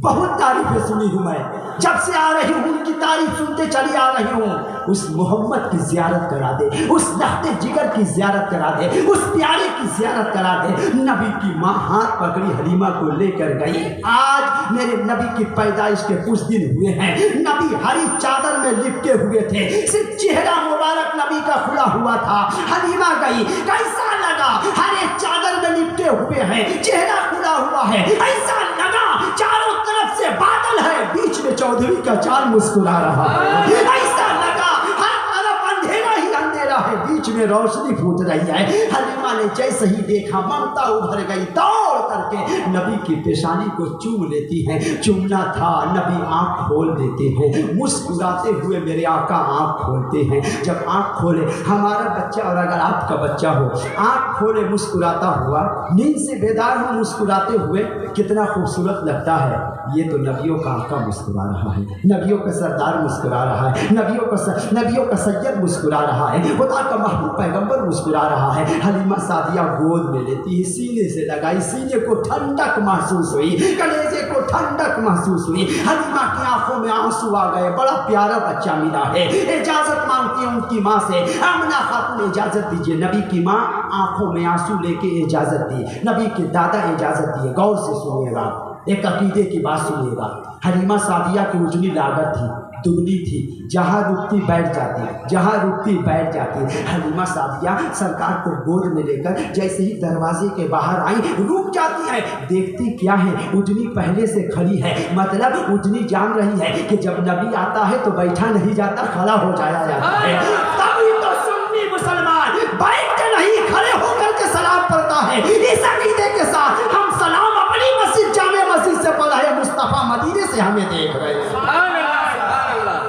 बहुत तारीफें सुनी हूँ मैं, जब से आ रही हूँ उनकी तारीफ सुनते चली आ रही हूँ। उस मोहम्मद की ज़ियारत करा दे, उस लहते जिगर की ज़ियारत करा दे, उस प्यारे की ज़ियारत करा दे। नबी की माँ हाथ पकड़ी हलीमा को लेकर गई। आज मेरे नबी की पैदाइश के कुछ दिन हुए हैं। नबी हरी चादर में लिपटे हुए थे, सिर्फ चेहरा मुबारक नबी का खुला हुआ था। हलीमा गई, कैसा लगा? हरे चादर में लिपटे हुए हैं, चेहरा खुला हुआ है, ऐसा लगा चारों तरफ से बादल है, बीच में चौधरी का चांद मुस्कुरा रहा है। ऐसा लगा हर तरफ अंधेरा ही अंधेरा है, बीच में रोशनी फूट रही है। हलीमा ने जैसे ही देखा ममता उभर गई, दौड़ करके नबी की पेशानी को चूम लेती है। चूमना था, नबी आंख खोल देते हैं, मुस्कुराते हुए मेरे आका आंख खोलते हैं। जब आंख खोले हमारा बच्चा, और अगर आपका बच्चा हो, आंख खोले मुस्कुराता हुआ, नींद से बेदार हो मुस्कुराते हुए, कितना खूबसूरत लगता है। ये तो नबियों का आका मुस्कुरा रहा है, नबियों का सरदार मुस्कुरा रहा है, नबियों का सैयद मुस्कुरा रहा है, खुदा का महबूब पैगंबर मुस्कुरा रहा है। हलीमा सादिया गोद में लेती है, सीने से लगाई, सीने को ठंडक महसूस हुई, कलेजे को ठंडक महसूस हुई। हलीमा की आंखों में आंसू आ गए, बड़ा प्यारा बच्चा मिला है। इजाजत मांगती है उनकी माँ से, आमना खातून इजाजत दीजिए। नबी की माँ आंखों में आंसू लेके इजाजत दी, नबी के दादा इजाजत दिए। गौर से सुनिएगा, एक अकीदे की बात सुनिएगा। हलीमा सादिया की उजली लागत थी, दुबली थी, जहाँ रुकती बैठ जाती, जहाँ रुकती बैठ जाती। हलीमा सादिया सरकार को गोद में लेकर जैसे ही दरवाजे के बाहर आई, रुक जाती है। देखती क्या है, उजनी पहले से खड़ी है, मतलब उजनी जान रही है कि जब नबी आता है तो बैठा नहीं जाता, खड़ा हो जाया जाता है। तभी तो सुन्नी मुसलमान बैठ के नहीं, खड़े होकर के सलाम पढ़ता है। इस अकीदे के साथ हम सलाम अपनी मस्जिद जामे मस्जिद से पढ़ा है, मुस्तफा मदीने से हमें देख रहे हैं।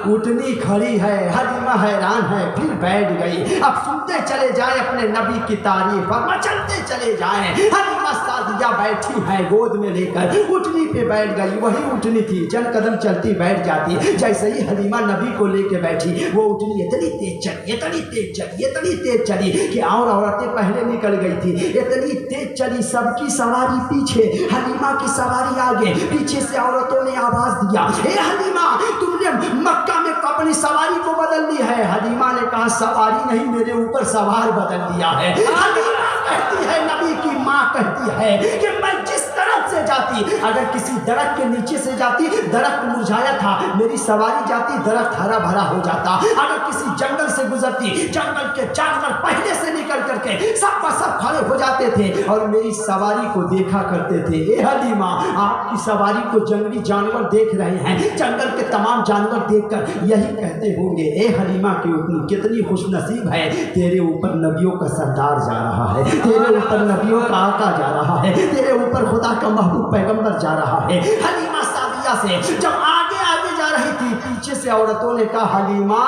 उठनी खड़ी है, हलीमा हैरान है, फिर बैठ गई। अब सुनते चले जाए अपने नबी की तारीफ, और मचलते चले जाए। हलीमा सादिया बैठी है गोद में लेकर, उठनी पे बैठ गई। वही उठनी थी, चंद कदम चलती बैठ जाती। जैसे ही हलीमा नबी को लेके बैठी, वो उठनी इतनी तेज चली, इतनी तेज चली, इतनी तेज चली कि और औरतें पहले निकल गई थी। इतनी तेज चली, सबकी सवारी पीछे, हलीमा की सवारी आगे। पीछे से औरतों ने आवाज दिया, हे हलीमा, तुमने मक्का में अपनी सवारी को बदल ली है। हलीमा ने कहा सवारी नहीं, मेरे ऊपर सवार बदल दिया है। हलीमा कहती है, नबी की माँ कहती है कि मैं जिस तरफ से जाती, अगर किसी दरख्त के नीचे से जाती, दरख्त मुरझाया था, मेरी सवारी जाती, दरख्त हरा भरा हो जाता। अगर किसी जंगल से गुजरती, जंगल के जानवर पहले से निकल करके सब का सब खड़े हो जाते थे और मेरी सवारी को देखा करते थे। ए हलीमा, आपकी सवारी को जंगली जानवर देख रहे हैं, जंगल के तमाम जानवर देखकर यही कहते होंगे, ए हलीमा की उतनी कितनी खुशनसीब है, तेरे ऊपर नबियों का सरदार जा रहा है, तेरे ऊपर नबियों का आका जा रहा है, तेरे ऊपर खुदा का महबूब पैगंबर जा रहा है। हलीमा सादिया से जब आगे आगे जा रही थी, पीछे से औरतों ने कहा, हलीमा,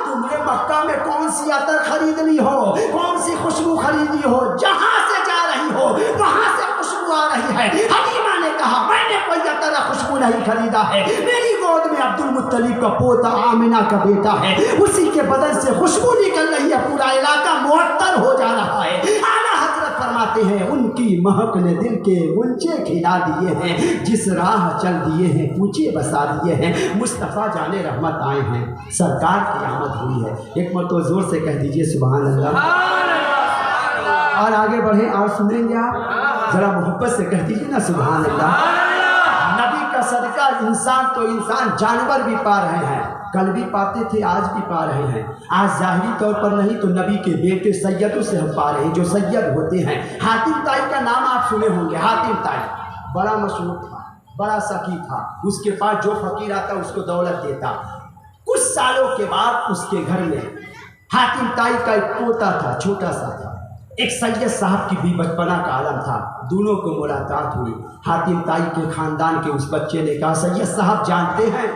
तुमने मक्का में कौन सी अतर खरीद ली हो, कौन सी खुशबू खरीदी हो, जहां से जा रही हो वहां से खुशबू आ रही है। हलीमा ने कहा, मैंने कोई अतर खुशबू नहीं खरीदा है, मेरी गोद में अब्दुल मुत्तलिब का पोता आमिना का बेटा है, उसी के बदन से खुशबू निकल रही है, पूरा इलाका मुअत्तर हो जा रहा है। आला हजरत फरमाते हैं, उनकी महक ने दिल के गुंजे खिला दिए हैं, जिस राह चल दिए हैं ऊंचे बसा दिए हैं, मुस्तफ़ा जाने रहमत आए हैं, सरकार की आमद हुई है। एक मरतबा जोर से कह दीजिए सुभान अल्लाह। और आगे बढ़े और सुनेंगे आप, जरा मोहब्बत से कह दीजिए ना सुभान अल्लाह। नबी का सदका इंसान तो इंसान, जानवर भी पा रहे हैं, कल भी पाते थे, आज भी पा रहे हैं। आज ज़ाहिरी तौर पर नहीं तो नबी के बेटे सैयदों से हम पा रहे हैं, जो सैयद होते हैं। हातिम ताई का नाम आप सुने होंगे, हातिम ताई बड़ा मशहूर था, बड़ा सखी था, उसके पास जो फकीर आता उसको दौलत देता। कुछ सालों के बाद उसके घर में हातिम ताई का एक पोता था, छोटा सा था। एक सैयद साहब की भी बचपना का आलम था, दोनों को मुलाकात हुई। हातिम ताई के ख़ानदान के उस बच्चे ने कहा, सैयद साहब जानते हैं,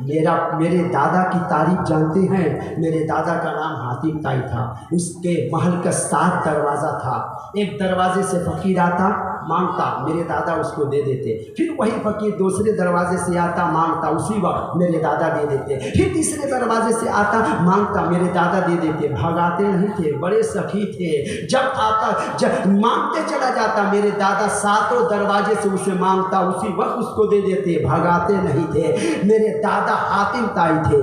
मेरे दादा की तारीफ जानते हैं, मेरे दादा का नाम हातिम ताई था, उसके महल का 7 दरवाज़ा था, एक दरवाजे से फ़कीर आता, मांगता, मेरे दादा उसको दे देते। फिर वही फकीर दूसरे दरवाजे से आता, मांगता, उसी वक्त मेरे दादा दे देते। फिर तीसरे दरवाजे से आता, मांगता, मेरे दादा दे देते। भगाते नहीं थे, बड़े सखी थे। जब आता, जब मांगते चला जाता, मेरे दादा सातों दरवाजे से उसे मांगता, उसी वक्त उसको दे देते। भगाते नहीं थे। मेरे दादा हातिम ताई थे।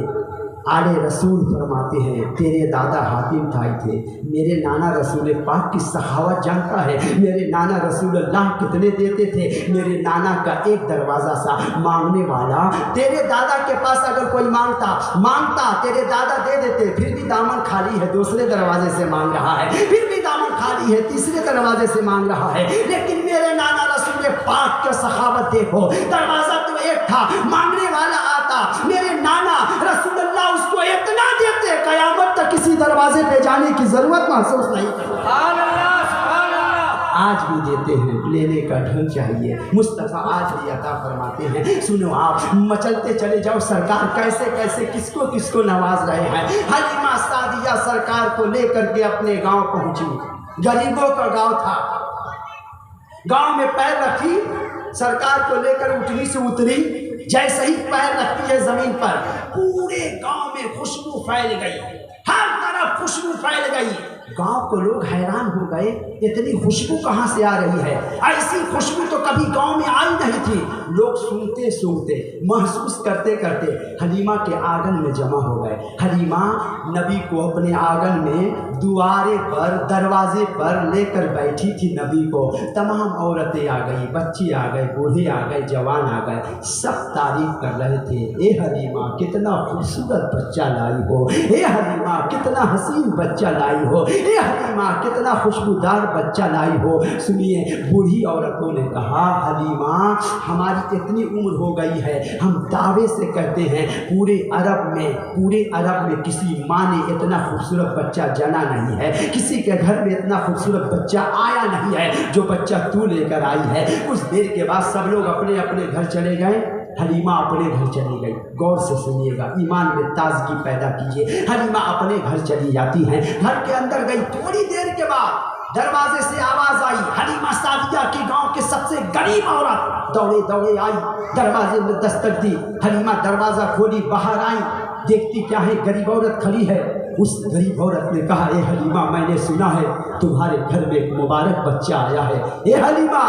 आले रसूल फरमाते हैं, तेरे दादा हातिम ताई थे। मेरे नाना रसूल पाक की सखावत जानता है। मेरे नाना रसूल अल्लाह कितने देते थे। मेरे नाना का एक दरवाज़ा सा मांगने वाला, तेरे दादा के पास अगर कोई मांगता तेरे दादा दे देते। फिर भी दामन खाली है, दूसरे दरवाजे से मांग रहा है। फिर भी दामन खाली है, तीसरे दरवाजे से मांग रहा है। लेकिन मेरे नाना रसूल पाक की सखावत देखो, दरवाज़ा तो एक था, मांगने वाला आता, मेरे नाना रसूलुल्लाह उसको इतना देते, कयामत तक किसी दरवाजे पे जाने की जरूरत महसूस नहीं करते। सुभान अल्लाह, सुभान अल्लाह। आज भी देते हैं, लेने का ढंग चाहिए। मुस्तफ़ा आज भी अता फरमाते हैं। सुनो, आप मचलते चले जाओ, सरकार कैसे कैसे किसको किसको नवाज रहे हैं। हलीमा सादिया सरकार को लेकर के अपने गांव पहुंची। गरीबों का गांव था। गांव में पैर रखी, सरकार को लेकर उठनी से उतरी। जैसे ही पैर रखती है जमीन पर, पूरे गांव में खुशबू फैल गई, हर तरफ खुशबू फैल गई। गांव के लोग हैरान हो गए, इतनी खुशबू कहाँ से आ रही है? ऐसी खुशबू तो कभी गांव में आई नहीं थी। लोग सुनते सुनते, महसूस करते करते हलीमा के आंगन में जमा हो गए। हलीमा नबी को अपने आंगन में दुआरे पर, दरवाजे पर लेकर बैठी थी। नबी को तमाम औरतें आ गई, बच्चे आ गए, बूढ़े आ गए, जवान आ गए, सब तारीफ कर रहे थे। ए हलीमा कितना खूबसूरत बच्चा लाई हो, ए हलीमा कितना हसीन बच्चा लाई हो, ए हलीमा कितना खुशबूदार बच्चा लाई हो। सुनिए, बूढ़ी औरतों ने कहा, हलीमा हमारी इतनी उम्र हो गई है, हम दावे से कहते हैं पूरे अरब में किसी माँ ने इतना खूबसूरत बच्चा जना नहीं है, किसी के घर में इतना खूबसूरत बच्चा आया नहीं है जो बच्चा तू लेकर आई है। कुछ देर के बाद सब लोग अपने अपने घर चले गए। हलीमा अपने घर चली गई। गौर से सुनिएगा, ईमान में ताजगी पैदा कीजिए। हलीमा अपने घर चली जाती हैं। घर के अंदर गई, थोड़ी देर के बाद दरवाजे से आवाज आई। हलीमा सादिया की गांव के सबसे गरीब औरत दौड़े दौड़े आई, दरवाजे में दस्तक दी। हलीमा दरवाजा खोली, बाहर आई, देखती क्या है, गरीब औरत खड़ी है। उस गरीब औरत ने कहा, ए हलीमा मैंने सुना है तुम्हारे घर में एक मुबारक बच्चा आया है। ए हलीमा,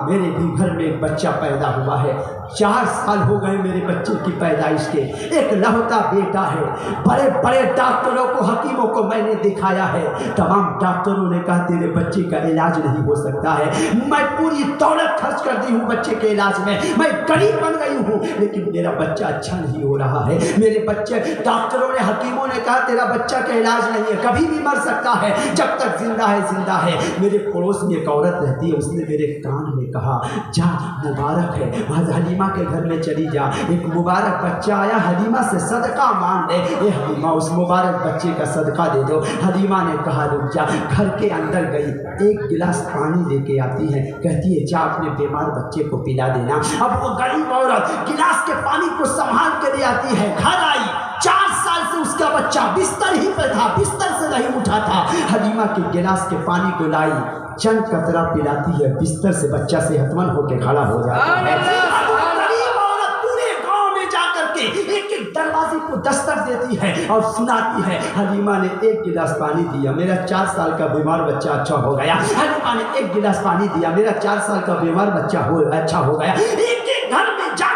मेरे भी घर में एक बच्चा पैदा हुआ है। 4 साल हो गए मेरे बच्चे की पैदाइश के। एक लौता बेटा है। बड़े बड़े डॉक्टरों को, हकीमों को मैंने दिखाया है। तमाम डॉक्टरों ने कहा तेरे बच्चे का इलाज नहीं हो सकता है। मैं पूरी दौलत खर्च कर दी हूँ बच्चे के इलाज में, मैं गरीब बन गई हूँ, लेकिन मेरा बच्चा अच्छा नहीं हो रहा है। मेरे बच्चे, डॉक्टरों ने, हकीमों ने कहा तेरा बच्चा का इलाज नहीं है, कभी भी मर सकता है, जब तक जिंदा है जिंदा है। मेरे पड़ोस में एक औरत रहती है, उसने मेरे कान में कहा, जा मुबारक है, आज हलीमा के घर में चली जा, एक मुबारक बच्चा आया, हलीमा से सदका मांग ले। ए हलीमा, उस मुबारक बच्चे का सदका दे दो। हलीमा ने कहा रुक जा। घर के अंदर गई, एक गिलास पानी लेके आती है, कहती है जा अपने बीमार बच्चे को पिला देना। अब वो गरीब औरत गिलास के पानी को संभाल के ले आती है। घर आई, 4 साल से उसका बच्चा बिस्तर ही पे था, बिस्तर से नहीं उठा था। हलीमा के गिलास के पानी को लाई, चंद कतरा पिलाती है, बिस्तर से बच्चा सेहतमंद होकर खड़ा हो जाता है। गरीब औरत पूरे गांव में जाकर के एक एक दरवाजे को दस्तक देती है और सुनाती है, हलीमा ने एक गिलास पानी दिया, मेरा 4 साल का बीमार बच्चा अच्छा हो गया। हलीमा ने एक गिलास पानी दिया, मेरा 4 साल का बीमार बच्चा अच्छा हो गया। एक एक घर में जा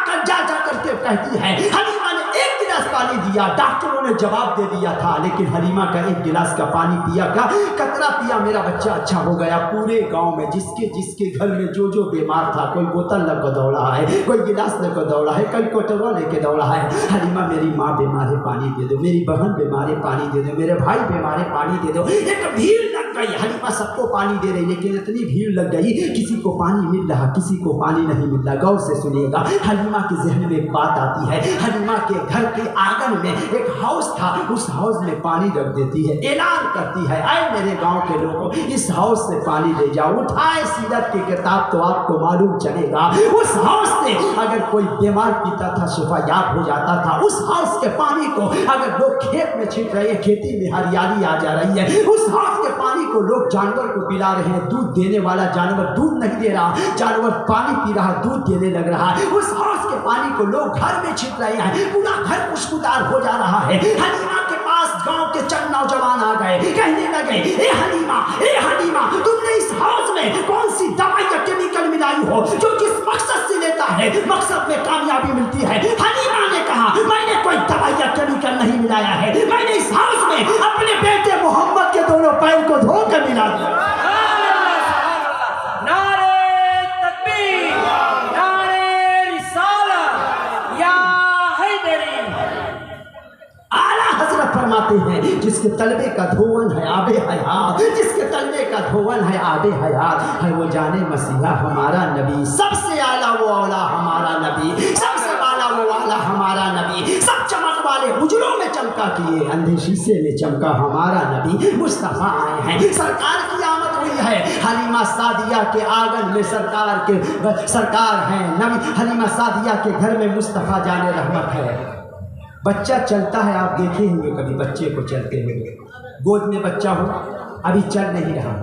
करके कहती है, हलीमा ने एक गिलास पानी दिया। डॉक्टरों ने जवाब दे दिया था, लेकिन हलीमा का एक गिलास का पानी पिया, क्या कतरा पिया, मेरा बच्चा अच्छा हो गया। पूरे गांव में जिसके जिसके घर में जो जो बीमार था, कोई बोतल लेकर दौड़ा है, कोई गिलास लेकर दौड़ा है, कोई कटोरा लेके दौड़ा है। हलीमा, मेरी माँ बीमार है, पानी दे दो, मेरी बहन बीमार है, पानी दे दो, मेरे भाई बीमार है, पानी दे दो। एक भीड़ लग गई, हलीमा सबको पानी दे रही, लेकिन इतनी भीड़ लग गई, किसी को पानी मिल रहा, किसी को पानी नहीं मिल रहा। गौर से सुनिएगा, हलीमा के जहन में एक बात आती है। हलीमा के घर के आंगन में एक हाउस था, उस हाउस में पानी रख देती है, ऐलान करती है, आए मेरे गांव के लोगों, इस हाउस से पानी ले जाओ। उठाए सीरत की किताब तो आपको मालूम चलेगा, उस हाउस से अगर कोई बीमार पीता था शिफायाब हो जाता था। उस हाउस के पानी को अगर लोग खेत में छिट रहे हैं, खेती में हरियाली आ जा रही है, उस हाउस के पानी को लोग जानवर को पिला रहे हैं, दूध देने वाला जानवर दूध नहीं दे रहा, जानवर पानी पी रहा, दूध देने लग रहा है। उस हाउस के पानी को लोग घर में छिट रहे हैं, पूरा घर खुशबूदार हो जा रहा है। हलीमा के पास गांव के चंद नौजवान आ गए, कहने लगे, ए हलीमा, तुमने इस हाउस में कौन सी दवाई या केमिकल मिलाई हो जो जिस मकसद से लेता है मकसद में कामयाबी मिलती है? हलीमा ने कहा, मैंने कोई दवाई या केमिकल नहीं मिलाया है, मैंने इस हाउस में अपने बेटे मोहम्मद के दोनों पैर को धो कर मिला दिया। नारे तकबीर, नारे रिसालत, या हैदरी। आला हजरत फरमाते हैं, जिसके तलबे का धोवन है आबे हयात, जिसके तलबे का धोवन है आबे हयात, है वो जाने मसीहा हमारा नबी। सबसे आला वो आला हमारा नबी, सबसे आला वो आला हमारा नबी। सब चमक वाले हुजरों में चमका किए, अंधे शीशे में चमका हमारा नबी। मुस्तफा आए हैं, सरकार की आमद हुई है। हलीमा सादिया के आंगन में सरकार है नबी। हलीमा सादिया के घर में मुस्तफा जाने रहमत है। बच्चा चलता है, आप देखे होंगे कभी बच्चे को चलते हुए, गोद में बच्चा हो, अभी चल नहीं रहा,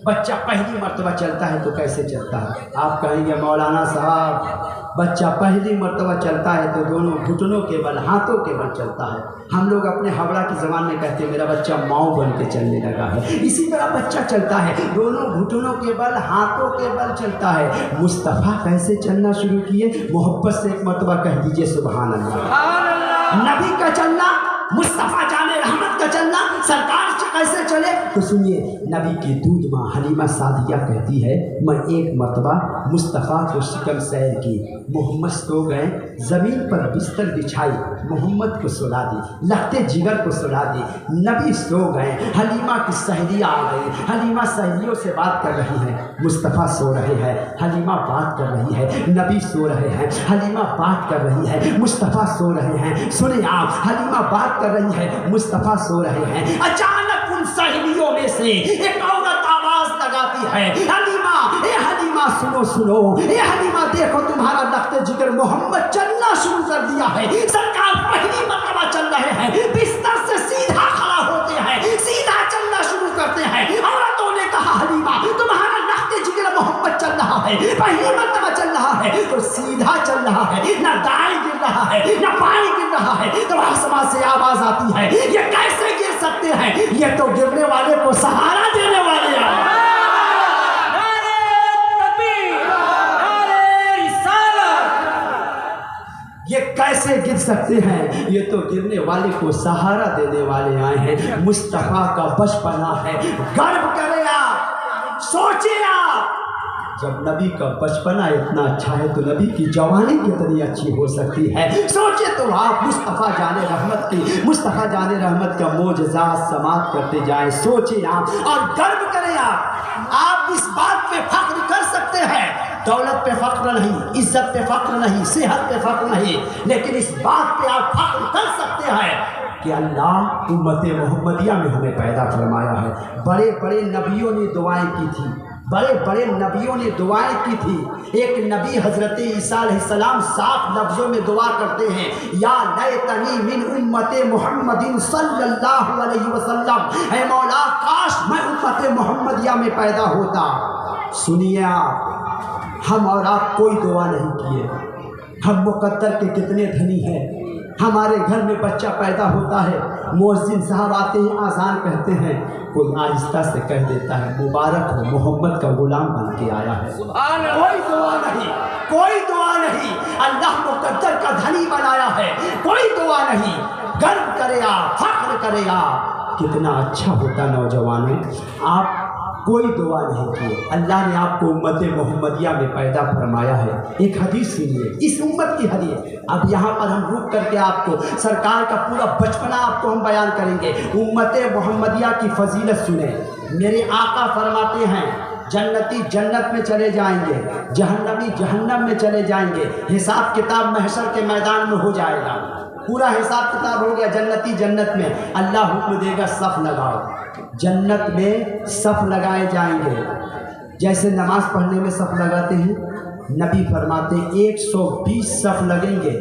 बच्चा पहली मर्तबा चलता है तो कैसे चलता है? आप कहेंगे मौलाना साहब, बच्चा पहली मर्तबा चलता है तो दोनों घुटनों के बल, हाथों के बल चलता है। हम लोग अपने हावड़ा की ज़बान में कहते हैं मेरा बच्चा माऊ बन के चलने लगा है। इसी तरह बच्चा चलता है, दोनों घुटनों के बल, हाथों के बल चलता है। मुस्तफ़ा कैसे चलना शुरू किए? मोहब्बत से एक मर्तबा कह दीजिए सुभान अल्लाह। नबी का चलना, मुस्तफ़ा जाने रहमत का चलना, सरकार कैसे चले? तो सुनिए, नबी की दूध माँ हलीमा सादिया कहती है, मैं एक मर्तबा मुस्तफ़ा को शिकम सैर की, मोहम्मद सो गए, ज़मीन पर बिस्तर बिछाई, मोहम्मद को सुला दी, लखते जिगर को सुला दी, नबी सो गए। हलीमा की सहेलियाँ आ गई, हलीमा सहेलियों से बात कर रही है, मुस्तफ़ा सो रहे हैं, हलीमा बात कर रही है, नबी सो रहे हैं, हलीमा बात कर रही है, मुस्तफ़ा सो रहे हैं। सुने आप, हलीमा बात कर रही है, मुस्तफ़ा सो रहे हैं। अचानक उन सहेलियों में से एक औरत आवाज लगाती है, हलीमा, ए हलीमा सुनो सुनो, ए हलीमा देखो तुम्हारा लखते जिगर मोहम्मद चलना शुरू कर दिया है। सरकार पहली मर्तबा चल रहे हैं, बिस्तर से सीधा खड़ा होते हैं, सीधा चलना शुरू करते हैं। औरतों ने कहा, हलीमा तुम्हारा लखते जिगर मोहम्मद चल रहा है, पहली मर्तबा चल रहा है तो सीधा चल रहा है, ना दाएं गिर रहा है ना बाएं गिर रहा है। तो आसमान से आवाज आती है, ये कैसे गिर सकते हैं? ये तो गिरने वाले को सहारा देने वाले हैं। नारे तकबीर, नारे रिसालत। ये कैसे गिर सकते हैं? ये तो गिरने वाले को सहारा देने वाले आए हैं। मुस्तफ़ा का बचपना है, गर्व करें आप, सोचिए आप, जब नबी का बचपना इतना अच्छा है तो नबी की जवानी कितनी अच्छी हो सकती है। सोचे तो आप, मुस्तफ़ा जाने रहमत की, मुस्तफ़ा जाने रहमत का मोजज़ात समाप्त करते जाएं। सोचे आप और गर्व करें आप इस बात पे फख्र कर सकते हैं, दौलत पे फख्र नहीं, इज्जत पे फख्र नहीं, सेहत पे फख्र नहीं, लेकिन इस बात पे आप फख्र कर सकते हैं कि अल्लाह उम्मत मोहम्मदिया में हमें पैदा फरमाया है। बड़े बड़े नबियों ने दुआएं की थी, बड़े बड़े नबियों ने दुआएं की थी। एक नबी हज़रत ईसा अलैहिस्सलाम साफ लफ्ज़ों में दुआ करते हैं, या लैतनी मिन उम्मते मोहम्मदिन सल्लल्लाहु अलैहि वसल्लम, ऐ मौला काश मैं उम्मत मोहम्मदिया में पैदा होता। सुनिए आप, हम और आप कोई दुआ नहीं किए, हम मुकद्दर के कितने धनी हैं। हमारे घर में बच्चा पैदा होता है, मुअज्जिन साहब आते हैं, आज़ान कहते हैं, कोई आहिस्ता से कह देता है मुबारक हो मोहम्मद का गुलाम बन के आया है। कोई दुआ नहीं, कोई दुआ नहीं, अल्लाह मुकद्दर का धनी बनाया है, कोई दुआ नहीं। गर्व करे आप, फख्र करे आप, कितना अच्छा होता नौजवानों, आप कोई दुआ नहीं किए, अल्लाह ने आपको उम्मत मोहम्मदिया में पैदा फरमाया है। एक हदीस सुनिए, इस उम्मत की हदीस। अब यहाँ पर हम रुक करके आपको सरकार का पूरा बचपना आपको हम बयान करेंगे। उम्मत मोहम्मदिया की फजीलत सुने। मेरे आका फरमाते हैं, जन्नती जन्नत में चले जाएंगे, जहन्नमी जहन्नम में चले जाएंगे, हिसाब किताब महशर के मैदान में हो जाएगा। पूरा हिसाब किताब हो गया, जन्नती जन्नत में। अल्लाह हुक्म देगा सफ लगाओ, जन्नत में सफ लगाए जाएंगे। जैसे नमाज पढ़ने में सफ लगाते हैं, नबी फरमाते 120 सफ लगेंगे।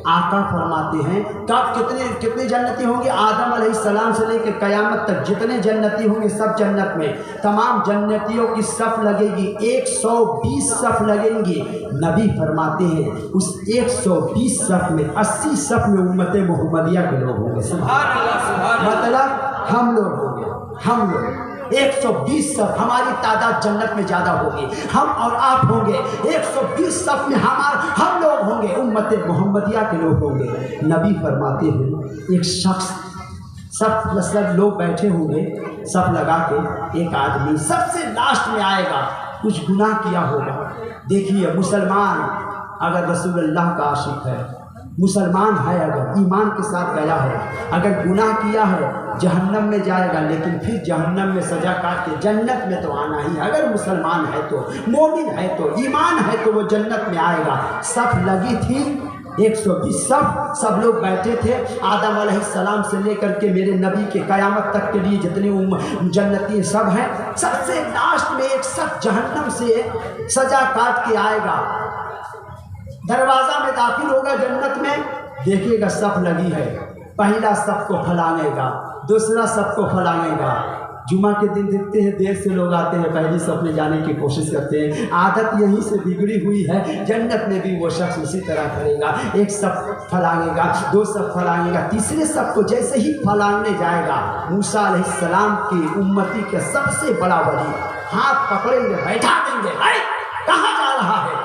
आका फरमाते हैं कब कितने जन्नती होंगे? आदम अलैहिस्सलाम से लेकर क़यामत तक जितने जन्नती होंगे सब जन्नत में, तमाम जन्नतियों की सफ़ लगेगी, 120 सफ़ लगेंगी। नबी फरमाते हैं उस 120 सफ़ में 80 सफ़ में उम्मत मोहम्मदिया के लोग होंगे। सुभान अल्लाह, सुभान अल्लाह। मतलब हम लोग होंगे, हम लोग 120 सफ़, हमारी तादाद जन्नत में ज़्यादा होगी, हम और आप होंगे। 120 सफ़ में हम लोग होंगे, उम्मत मोहम्मदिया के लोग होंगे। नबी फरमाते हैं एक शख्स, सब मतलब लोग बैठे होंगे सब लगा के, एक आदमी सबसे लास्ट में आएगा, कुछ गुनाह किया होगा। देखिए मुसलमान अगर रसूलुल्लाह का आशिक है, मुसलमान है, अगर ईमान के साथ गया है, अगर गुनाह किया है जहन्नम में जाएगा, लेकिन फिर जहन्नम में सजा काट के जन्नत में तो आना ही है। अगर मुसलमान है तो, मोमिन है तो, ईमान है तो वो जन्नत में आएगा। सफ़ लगी थी 120 सब लोग बैठे थे, आदम अलैहिस्सलाम से लेकर के मेरे नबी के क़यामत तक के लिए जितने जन्नती सब हैं, सबसे लास्ट में एक सब जहन्नम से सजा काट के आएगा, दरवाज़ा में दाखिल होगा जन्नत में, देखिएगा सफ़ लगी है, पहला सफ़ को फलांगेगा, दूसरा सफ़ को फलांगेगा। जुमा के दिन देखते हैं देर से लोग आते हैं, पहली सफ़ में जाने की कोशिश करते हैं, आदत यहीं से बिगड़ी हुई है। जन्नत में भी वो शख्स उसी तरह करेगा, एक सफ़ फलांगेगा, दो सफ़ फलांगेगा, तीसरे सफ़ को जैसे ही फलांगने जाएगा, मूसा अलैहिस्सलाम की उम्मती के सबसे बड़ा वली हाथ पकड़ेंगे, बैठा देंगे, कहाँ जा रहा है?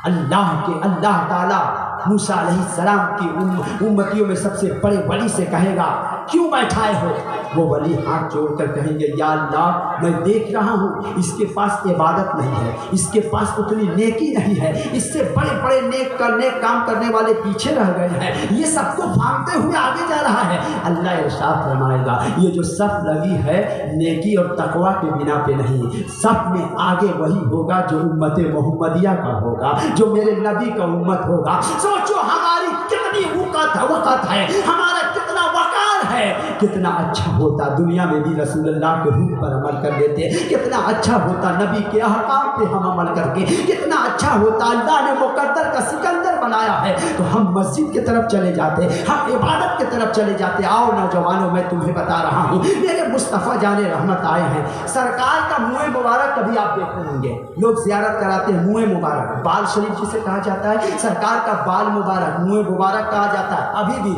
अल्लाह ताला मूसा अलैहिस्सलाम की उम्मतियों में सबसे बड़े वली से कहेगा क्यों बैठाए हो? वो वली हाथ जोड़कर कहेंगे या अल्लाह, मैं देख रहा हूँ इसके पास इबादत नहीं है, इसके पास उतनी नेकी नहीं है, इससे बड़े बड़े नेक काम करने वाले पीछे रह गए हैं, ये सबको भागते हुए आगे जा रहा है। अल्लाह इरशाद फरमाएगा ये जो सफ़ लगी है नेकी और तकवा के बिना पे नहीं, सफ़ में आगे वही होगा जो उम्मत मोहम्मदिया का होगा, जो मेरे नबी का उम्मत होगा। सोचो हमारी कितनी वक़्त है, हमारा कितना वक़ार है, कितना अच्छा होता दुनिया में भी रसूलुल्लाह के हुक्म पर अमल कर लेते, कितना अच्छा होता नबी के अहकाम पे हम अमल करके, कितना अच्छा होता अल्लाह ने मुकद्दर का सिकंदर बनाया है तो हम मस्जिद की तरफ चले जाते, हम इबादत की तरफ चले जाते। आओ नौजवानों, मैं तुम्हें बता रहा हूँ, मेरे मुस्तफ़ा जाने रहमत आए हैं, सरकार का मुँह मुबारक कभी आप देखते होंगे, लोग ज़ियारत कराते हैं, मुँह मुबारक बाल शरीफ जिसे कहा जाता है, सरकार का बाल मुबारक मुँह मुबारक कहा जाता है। अभी भी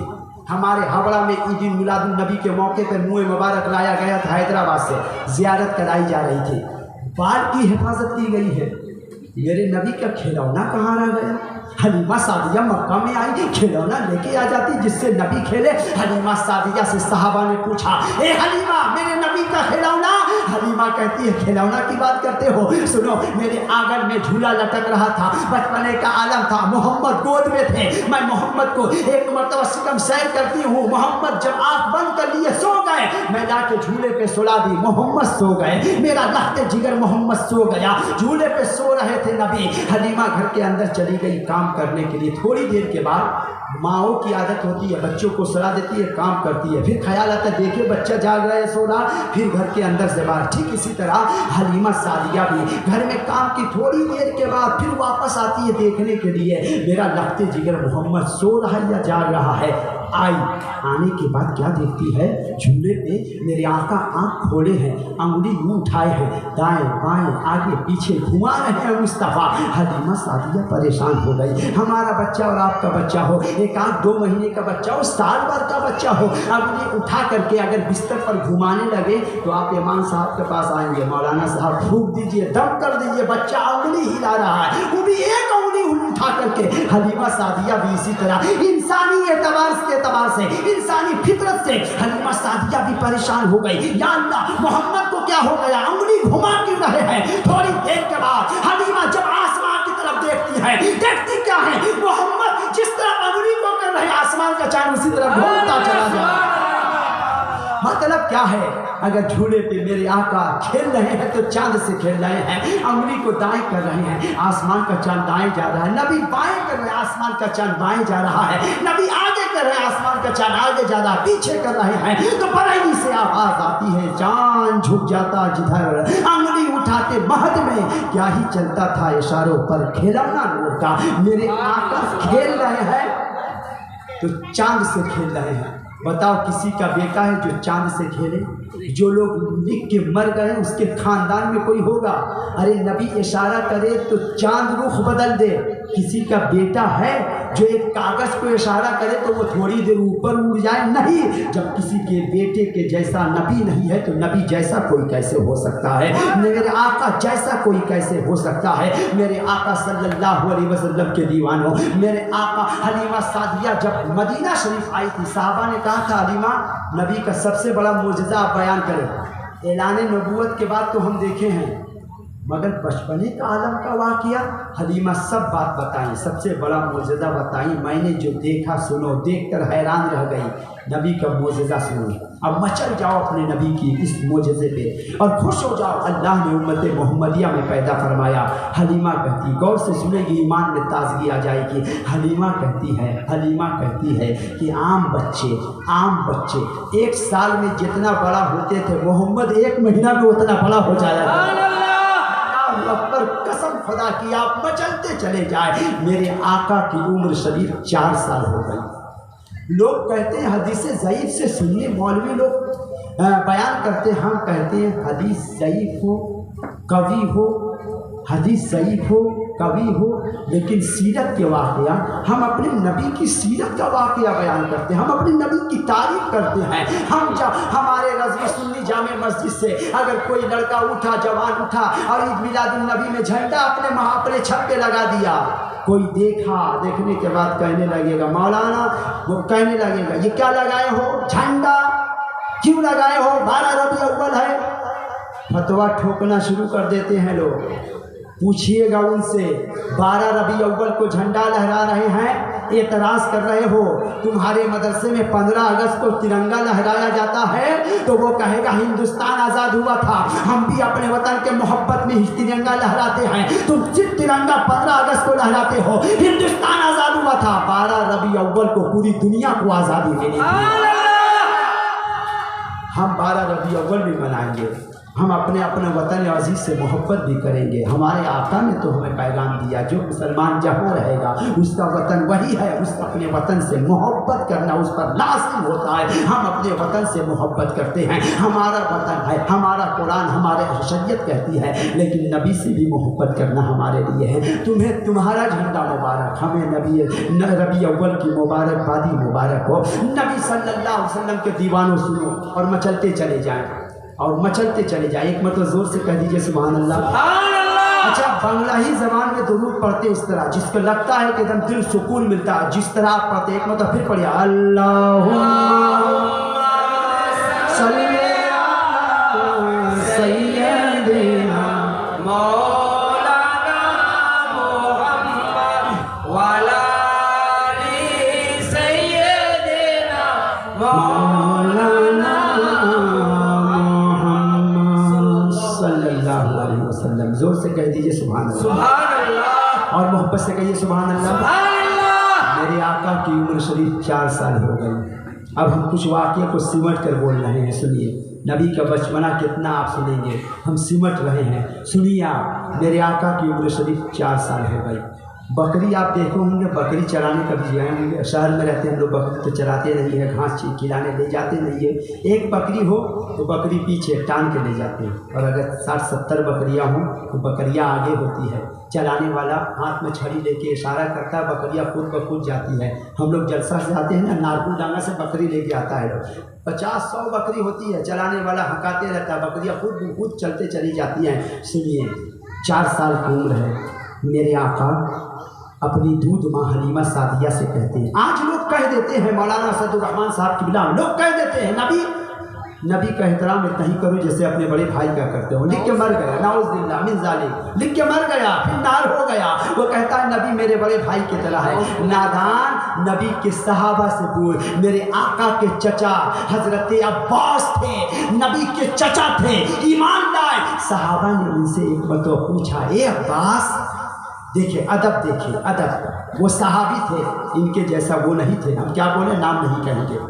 हमारे हावड़ा में ईद मिलादुन नबी के मौके पर मुँह मुबारक लाया गया था, हैदराबाद से ज़ियारत कराई जा रही थी, बाल की हिफाजत की गई है। मेरे नबी का खिलौना कहाँ रह गया? हलीमा सादिया मक्का में आई, खिलौना लेके आ जाती जिससे नबी खेले। हलीमा सादिया से सहाबा ने पूछा, ए हलीमा मेरे नबी का खिलौना? हलीमा कहती है खिलौना की बात करते हो, सुनो मेरे आंगन में झूला लटक रहा था, बचपने का आलम था, मोहम्मद गोद में थे, मैं मोहम्मद को एक मरतबा सिकम सैर करती हूँ, मोहम्मद जब आँख बंद कर लिए सो गए, मैं जाके झूले पे सुला दी, मोहम्मद सो गए, मेरा लहते जिगर मोहम्मद सो गया, झूले पे सो रहे थे नबी। हलीमा घर के अंदर चली गई काम करने के लिए। थोड़ी देर के बाद माओं की आदत होती है, बच्चों को सुला देती है, काम करती है, फिर ख्याल आता है देखे बच्चा जाग रहा है, सो रहा, फिर घर के अंदर से बाहर। ठीक इसी तरह हलीमा सादिया भी घर में काम की थोड़ी देर के बाद फिर वापस आती है देखने के लिए मेरा लहते जिगर मोहम्मद सो रहा है या जाग रहा है। आई, आने के बाद क्या देखती है, झूले पे मेरे आका आँख खोले हैं, अंगुली मुँह उठाए हैं, दाएं बाएं आगे पीछे घुमा रहे हैं मुस्तफ़ा। हलीमा सादिया परेशान हो गई। हमारा बच्चा और आपका बच्चा हो, एक आध 2 महीने का बच्चा हो, साल भर का बच्चा हो, अंगुली उठा करके अगर बिस्तर पर घुमाने लगे तो आप इमाम साहब के पास आएंगे, मौलाना साहब फूंक दीजिए, दम कर दीजिए, बच्चा अंगुली हिला रहा है, वो भी एक अंगुली उठा करके। हलीमा सादिया भी इसी तरह इंसानी एतबार से, इंसानी फितरत से हलीमा सादिया भी परेशान हो गई। या अल्लाह, मोहम्मद को क्या हो गया, अंगुली घुमा क्यों रहे हैं? थोड़ी देर के बाद हलीमा जब आसमान की तरफ देखती है, देखती क्या है, मोहम्मद जिस तरह अंगुली को कर रहे आसमान का चांद उसी तरह घूमता चला जा रहा है। मतलब क्या है? अगर झूले पे मेरे आका खेल रहे हैं तो चांद से खेल रहे हैं, अंगुली को दाएं कर रहे हैं, आसमान का चांद दाएं जा रहा है, नबी बाएं कर रहे हैं, आसमान का चांद बाएं जा रहा है, नबी आगे कर रहे हैं, आसमान का चांद आगे जा रहा है, पीछे कर रहे हैं तो बरेली से आवाज आती है, चांद झुक जाता जिधर, अंगुली उठाते महद में क्या ही चलता था इशारों पर खिलौना नूर का। मेरे आका खेल रहे हैं तो चांद से खेल रहे हैं। बताओ किसी का बेटा है जो चांद से खेले? जो लोग लिख के मर गए उसके खानदान में कोई होगा? अरे नबी इशारा करे तो चांद रुख बदल दे। किसी का बेटा है जो एक कागज को इशारा करे तो वो थोड़ी देर ऊपर उड़ जाए? नहीं। जब किसी के बेटे के जैसा नबी नहीं है तो नबी जैसा कोई कैसे हो सकता है? मेरे आका जैसा कोई कैसे हो सकता है? मेरे आका सल्लल्लाहु अलैहि वसल्लम के दीवानों, मेरे आका हलीमा सादिया जब मदीना शरीफ आई थी, साहबा ने कहा था हलीमा नबी का सबसे बड़ा मुजज़ा आप बयान करें। ऐलान नबूवत के बाद तो हम देखे हैं, मगर बचपने का आलम का वाक़या हलीमा सब बात बताई, सबसे बड़ा मुजज़ा बताई। मैंने जो देखा सुनो, देखकर हैरान रह गई। नबी का मुजज़ा सुनो, अब मचल जाओ अपने नबी की इस मुजज़े पे और खुश हो जाओ। अल्लाह ने उम्मत मोहम्मदिया में पैदा फरमाया। हलीमा कहती, गौर से सुनेगी ईमान में ताजगी आ जाएगी। हलीमा कहती है कि आम बच्चे 1 साल में जितना बड़ा होते थे, मोहम्मद 1 महीना में उतना बड़ा हो जाएगा। पर कसम खुदा की आप मचलते चले जाए। मेरे आका की उम्र शरीफ 4 साल हो गई। लोग कहते हैं हदीस ज़ईफ़ से सुनिए, मौलवी लोग बयान करते हैं, हम कहते हैं हदीस ज़ईफ़ हो कवि हो, हदीस ज़ईफ़ हो कवि हो, लेकिन सीरत के वाक़या, हम अपने नबी की सीरत का वाक़या बयान करते हैं, हम अपने नबी की तारीफ़ करते हैं। हम हमारे रज़वी सुन्नी जामे मस्जिद से अगर कोई लड़का उठा, जवान उठा और ईद मिलादुन नबी में झंडा अपने छत पे लगा दिया, कोई देखने के बाद कहने लगेगा, मौलाना वो कहने लगेगा ये क्या लगाए हो झंडा, क्यों लगाए हो, 12 रबी अव्वल है। फतवा ठोकना शुरू कर देते हैं लोग। पूछिएगा उनसे, 12 रबी अव्वल को झंडा लहरा रहे हैं, एतराज़ कर रहे हो, तुम्हारे मदरसे में 15 अगस्त को तिरंगा लहराया जाता है, तो वो कहेगा हिंदुस्तान आज़ाद हुआ था, हम भी अपने वतन के मोहब्बत में तिरंगा लहराते हैं, तुम सिर्फ तिरंगा 15 अगस्त को लहराते हो, हिंदुस्तान आज़ाद हुआ था 12 रबी अव्वल को, पूरी दुनिया को आज़ादी मिली। हम 12 रबी अव्वल भी मनाएंगे, हम अपने वतन अजीज़ से मोहब्बत भी करेंगे। हमारे आका ने तो हमें पैगाम दिया, जो मुसलमान जहाँ रहेगा उसका वतन वही है, उसका अपने वतन से मोहब्बत करना उस पर लाज़िम होता है। हम अपने वतन से मोहब्बत करते हैं, हमारा वतन है, हमारा कुरान, हमारे शरीयत कहती है, लेकिन नबी से भी मोहब्बत करना हमारे लिए है। तुम्हें तुम्हारा झंडा मुबारक, हमें रबी अव्वल की मुबारकबादी मुबारक हो। नबी सल्लल्लाहु अलैहि वसल्लम के दीवानों सुनो और मचलते चले जाएँ, और मचलते चले जाए। एक मतलब जोर से कह दीजिए सुभान अल्लाह। अच्छा, बांग्लाही ज़बान में दुरूद पढ़ते इस तरह, जिसको लगता है कि एकदम दिल सुकून मिलता है, जिस तरह आप पढ़ते, एक मतलब फिर पढ़िए, अल्लाहुम्मा सल्ली अला सय्यदिना मौलाना मुहम्मद वाला अली सय्यदिना मौलाना सल्लल्लाहु अलैहि वसल्लम। जोर से कह दीजिए सुभान अल्लाह, और मोहब्बत से कहिए सुभान अल्लाह। मेरे आका की उम्र शरीफ 4 साल हो गई। अब हम कुछ वाक़ये को सिमट कर बोल रहे हैं, सुनिए। नबी का बचपना कितना आप सुनेंगे, हम सिमट रहे हैं, सुनिए आप। मेरे आका की उम्र शरीफ 4 साल हो गई। बकरी आप देखो होंगे, बकरी चराने कभी गए होंगे, शहर में रहते हैं हम लोग, बकरी तो चराते नहीं है, घास खिलाने ले जाते नहीं है। एक बकरी हो तो बकरी पीछे टान के ले जाते हैं, और अगर 60-70 बकरियां हों तो बकरियां आगे होती है। चलाने वाला हाथ में छड़ी लेके इशारा करता है, बकरियां खुद ब खुद जाती है। हम लोग जलसा से आते हैं ना, नारकुल डांगा से बकरी लेके आता है, 50-100 बकरी होती है, चलाने वाला हकाते रहता है, बकरियां खुद ब खुद चलते चली जाती हैं। सुनिए, 4 साल की उम्र है। मेरे आका अपनी दूध माँ हलीमा सादिया से कहते हैं, आज लोग कह देते हैं, मौलाना असदुर्रहमान साहब की बिला लोग कह देते हैं, नबी नबी का एहतराम इतना ही करो जैसे अपने बड़े भाई का करते हो। लिख के मर गया, नाउज़ुबिल्लाह मिन ज़ालिक, लिख के मर गया, फिर नार हो गया। वो कहता है नबी मेरे बड़े भाई की तरह है। नादान नबी के सहाबा से बोल, मेरे आका के चचा हजरत अब्बास थे, नबी के चचा थे, ईमान लाए। सहाबा ने उनसे एक मरतबा पूछा, ए अब्बास, देखिए अदब, देखिए अदब, वो सहाबी थे, इनके जैसा वो नहीं थे। हम क्या बोले, नाम नहीं कहेंगे।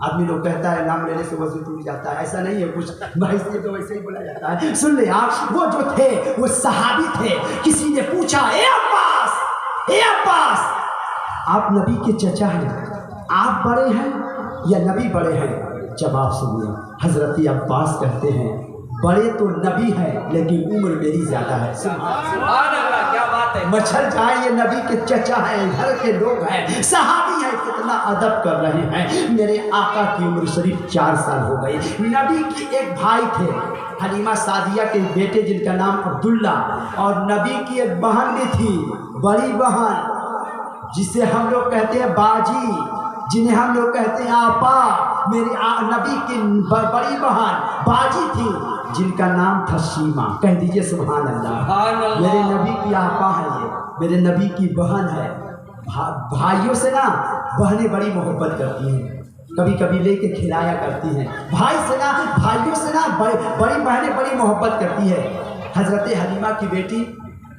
आदमी लोग कहता है नाम लेने से वजू टूट जाता है, ऐसा नहीं है कुछ, भाई से तो वैसे ही बोला जाता है। सुन ले आप, वो जो थे वो सहाबी थे। किसी ने पूछा, ए अब्बास, ए अब्बास, आप नबी के चचा हैं, आप बड़े हैं या नबी बड़े हैं? जवाब सुनिए, हजरत अब्बास कहते हैं बड़े तो नबी हैं लेकिन उम्र मेरी ज्यादा है। सुभान अल्लाह, क्या बात है। मच्छर जाए, ये नबी के चचा हैं, घर के लोग हैं, सहाबी हैं, कितना अदब कर रहे हैं। मेरे आका की उम्र शरीफ 4 साल हो गई। नबी की एक भाई थे, हलीमा सादिया के बेटे जिनका नाम अब्दुल्ला, और नबी की एक बहन भी थी, बड़ी बहन, जिसे हम लोग कहते हैं बाजी, जिन्हें हम लोग कहते हैं आपा। मेरी नबी की बड़ी बहन बाजी थी, जिनका नाम था शीमा। कह दीजिए सुभान अल्लाह। मेरे नबी की आपा है, ये मेरे नबी की बहन है। भाइयों से ना बहनें बड़ी मोहब्बत करती हैं, कभी कभी लेके खिलाया करती हैं। भाई से ना, भाइयों से ना बड़ी बहनें बड़ी मोहब्बत करती है। हजरत हलीमा की बेटी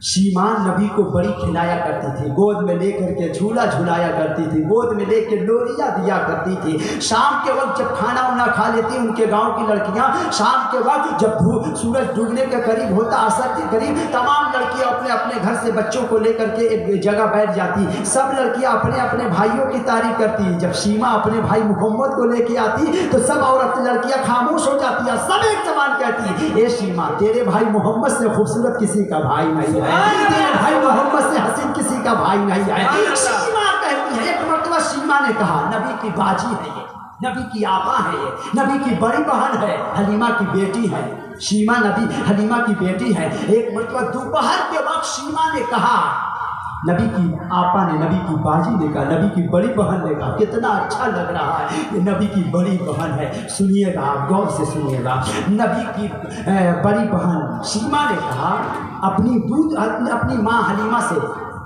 शीमा नबी को बड़ी खिलाया करती थी, गोद में लेकर के झूला झुलाया करती थी, गोद में लेकर लोरियाँ दिया करती थी। शाम के वक्त जब खाना वाना खा लेती उनके गांव की लड़कियां, शाम के वक्त जब सूरज डूबने के करीब होता, असर के करीब, तमाम लड़कियां अपने अपने घर से बच्चों को लेकर के एक जगह बैठ जाती। सब लड़कियां अपने अपने भाइयों की तारीफ करती। जब शीमा अपने भाई मोहम्मद को लेके आती तो सब औरत लड़कियां खामोश हो जाती है, सब एक समान कहती, ए शीमा, तेरे भाई मोहम्मद से खूबसूरत किसी का भाई नहीं है, तेरे भाई मोहम्मद से हसीन किसी का भाई नहीं है। शीमा कहती है, एक मरतबा शीमा ने कहा, नबी की बाजी है ये, नबी की आपा है ये, नबी की बड़ी बहन है, हलीमा की बेटी है। शीमा नबी हलीमा की बेटी है। एक मरतबा दोपहर के वक्त शीमा ने कहा, नबी की आपा ने, नबी की बाजी ने कहा, नबी की बड़ी बहन ने कहा, कितना अच्छा लग रहा है, ये नबी की बड़ी बहन है। सुनिएगा, आप गौर से सुनिएगा। नबी की बड़ी बहन शीमा ने कहा, अपनी माँ हलीमा से,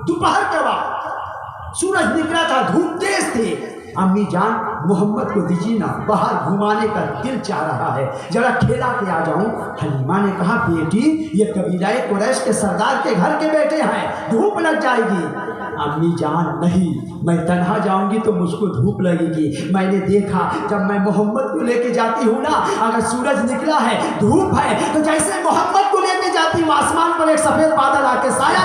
दोपहर के वक्त सूरज निकला था, धूप तेज थी, अम्मी जान मोहम्मद को दीजिए ना, बाहर घुमाने का दिल चाह रहा है, जरा खेला के आ जाऊं। हलीमा ने कहा, बेटी ये कबीला कुरैश के सरदार के घर के बेटे हैं, धूप लग जाएगी। अम्मी जान नहीं, मैं तन्हा जाऊंगी तो मुझको धूप लगेगी। मैंने देखा जब मैं मोहम्मद को लेके जाती हूँ ना, अगर सूरज निकला है, धूप है, तो जैसे मोहम्मद को लेके जाती हूँ, आसमान पर एक सफेद बादल आके साया।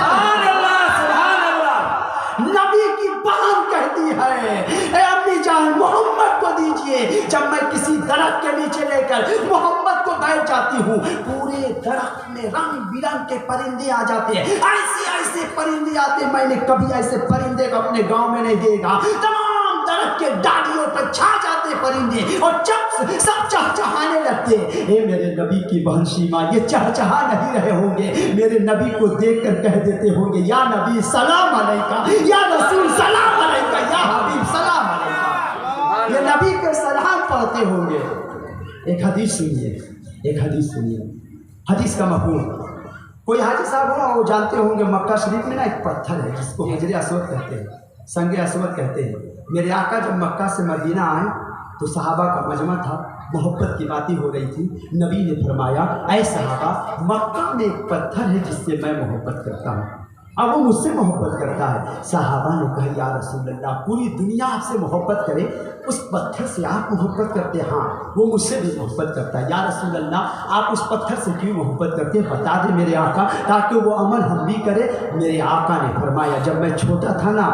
नबी की बहन कहती है, ए अम्मी जान मोहम्मद को दीजिए। जब मैं किसी दरख्त के नीचे लेकर मोहम्मद को बैठ जाती हूँ, पूरे दरख्त में रंग बिरंग के परिंदे आ जाते हैं, ऐसे ऐसे परिंदे आते, मैंने कभी ऐसे परिंदे को अपने गांव में नहीं देखा। तमाम दरख्त के डालियों पर छा जाते परिंदे और सब चहचहाने लगते। ए मेरे नबी की बहन शीमा, ये चहचहा नहीं रहे होंगे, मेरे नबी को देखकर कह देते होंगे, या नबी सलाम अलैका, या रसूल सलाम अलैका, या हबीब सलाम अलैका। ये नबी के सलाम पढ़ते होंगे। एक हदीस सुनिए, एक हदीस सुनिए, हदीस का मफहूम। कोई हाजी साहब हो, वो जानते होंगे, मक्का शरीफ में ना एक पत्थर है जिसको हजर अस्वद कहते हैं, संग अस्वद कहते हैं। मेरे आका जब मक्का से मदीना आए तो सहाबा का मजमा था, मोहब्बत की बातें हो रही थी। नबी ने फरमाया, ऐ सहाबा, मक्का में एक पत्थर है जिससे मैं मोहब्बत करता हूँ, अब वो मुझसे मोहब्बत करता है। सहाबा ने कहा, या रसूल अल्लाह, पूरी दुनिया आपसे मोहब्बत करे, उस पत्थर से आप मोहब्बत करते? हाँ, वो मुझसे भी मोहब्बत करता है। या रसूल अल्लाह, आप उस पत्थर से क्यों मोहब्बत करते हैं, बता दे मेरे आका, ताकि वो अमल हम भी करें। मेरे आका ने फरमाया, जब मैं छोटा था ना,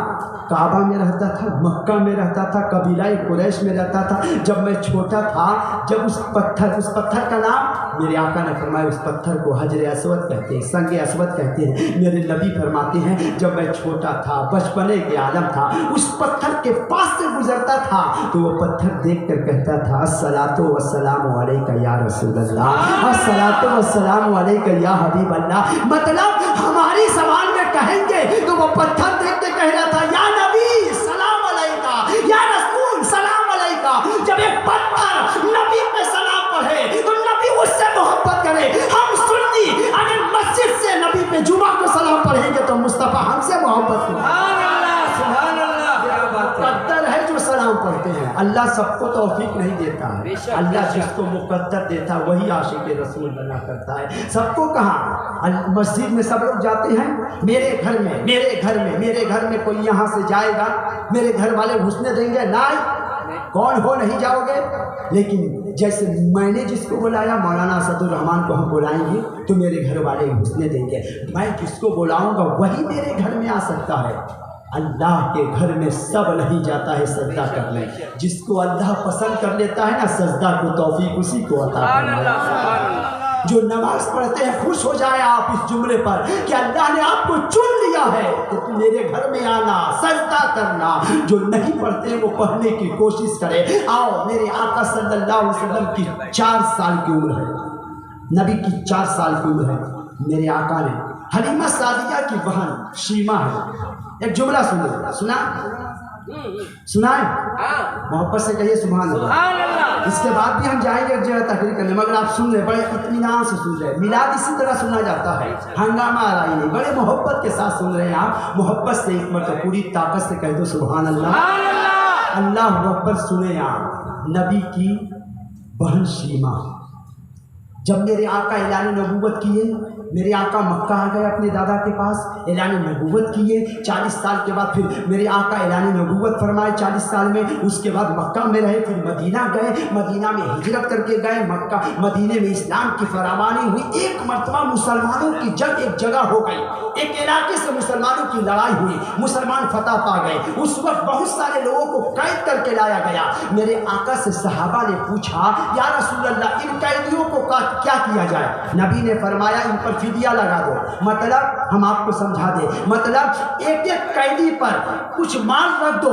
काबा में रहता था, मक्का में रहता था, कबीला कुरैश में रहता था, जब मैं छोटा था, जब उस पत्थर का नाम, मेरे आका ने फरमाया, उस पत्थर को हजर अस्वद कहते हैं, संग अस्वद कहते हैं। मेरे नबी फरमाते हैं, जब मैं छोटा था, बचपने के आलम था, उस पत्थर के पास से गुजरता था तो वो पत्थर देख कर कहता था, अस्सलातु वस्सलामु अलैका या रसूल अल्लाह, अस्सलातु वस्सलामु अलैका या हबीब अल्लाह। मतलब हमारी ज़बान में कहेंगे तो वो पत्थर देख के कह रहा था, या नबी सलाम अलैका, या रसूल सलाम अलैका। जब एक पत्थर नबी पे सलाम जुमा को सलाम पढ़ेंगे तो मुस्तफ़ा हमसे मोहब्बत करेंगे। सुभान अल्लाह, क्या बात है। मुक़द्दर है जो सलाम पढ़ते हैं। अल्लाह सबको तौफीक नहीं देता है, अल्लाह जिसको मुक़द्दर देता है वही आशिक़ रसूल बना करता है। सबको कहा मस्जिद में सब लोग जाते हैं, मेरे घर में मेरे घर में कोई यहाँ से जाएगा, मेरे घर वाले घुसने देंगे? नहीं, कौन हो नहीं जाओगे। लेकिन जैसे मैंने जिसको बुलाया मौलाना असदुर रहमान को हम बुलाएंगे तो मेरे घर वाले घुसने देंगे, मैं जिसको बुलाऊंगा वही मेरे घर में आ सकता है। अल्लाह के घर में सब नहीं जाता है सजदा करने, जिसको अल्लाह पसंद कर लेता है ना सजदा को तौफीक उसी को अता फरमाता है। जो नमाज पढ़ते हैं खुश हो जाए आप इस जुमले पर कि अल्लाह ने आपको चुन लिया है तो तुम मेरे घर में आना, सजदा करना। जो नहीं पढ़ते वो पढ़ने की कोशिश करे। आओ, मेरे आका सल्लल्लाहु अलैहि वसल्लम की 4 साल की उम्र है, नबी की 4 साल की उम्र है। मेरे आका ने हलीमा सादिया की बहन शीमा है, एक जुमला सुनाए मोहब्बत से कहिए सुभान अल्लाह। इसके बाद भी हम जाएंगे एक जगह तकरीर करने, मगर आप सुन रहे, बड़े इत्मीनान से सुन रहे। मिलाद इसी तरह सुना जाता है, हंगामा आ रहा ही नहीं, बड़े मोहब्बत के साथ सुन रहे हैं आप। मोहब्बत से एक मतलब पूरी ताकत से कह दो सुभान अल्लाह, अल्लाह अकबर। सुने आप, नबी की बहन शीमा, जब मेरे आका ऐलान नबूवत किए, मेरे आका मक्का आ गए अपने दादा के पास, ऐलान नबूवत किए। 40 साल के बाद फिर मेरे आका ऐलान नबूवत फरमाए 40 साल में। उसके बाद मक्का में रहे, फिर मदीना गए, मदीना में हिजरत करके गए, मक्का मदीने में इस्लाम की फरामानी हुई। एक मरतबा मुसलमानों की जंग एक जगह हो गई, एक इलाके से मुसलमानों की लड़ाई हुई, मुसलमान फतह पा गए। उस वक्त बहुत सारे लोगों को कैद करके लाया गया। मेरे आका से सहाबा ने पूछा, या रसूल अल्लाह, इन कैदियों को क्या किया जाए? नबी ने फरमाया, इन पर फिदिया लगा दो। मतलब हम आपको समझा दें, मतलब एक एक कैदी पर कुछ माल रख दो,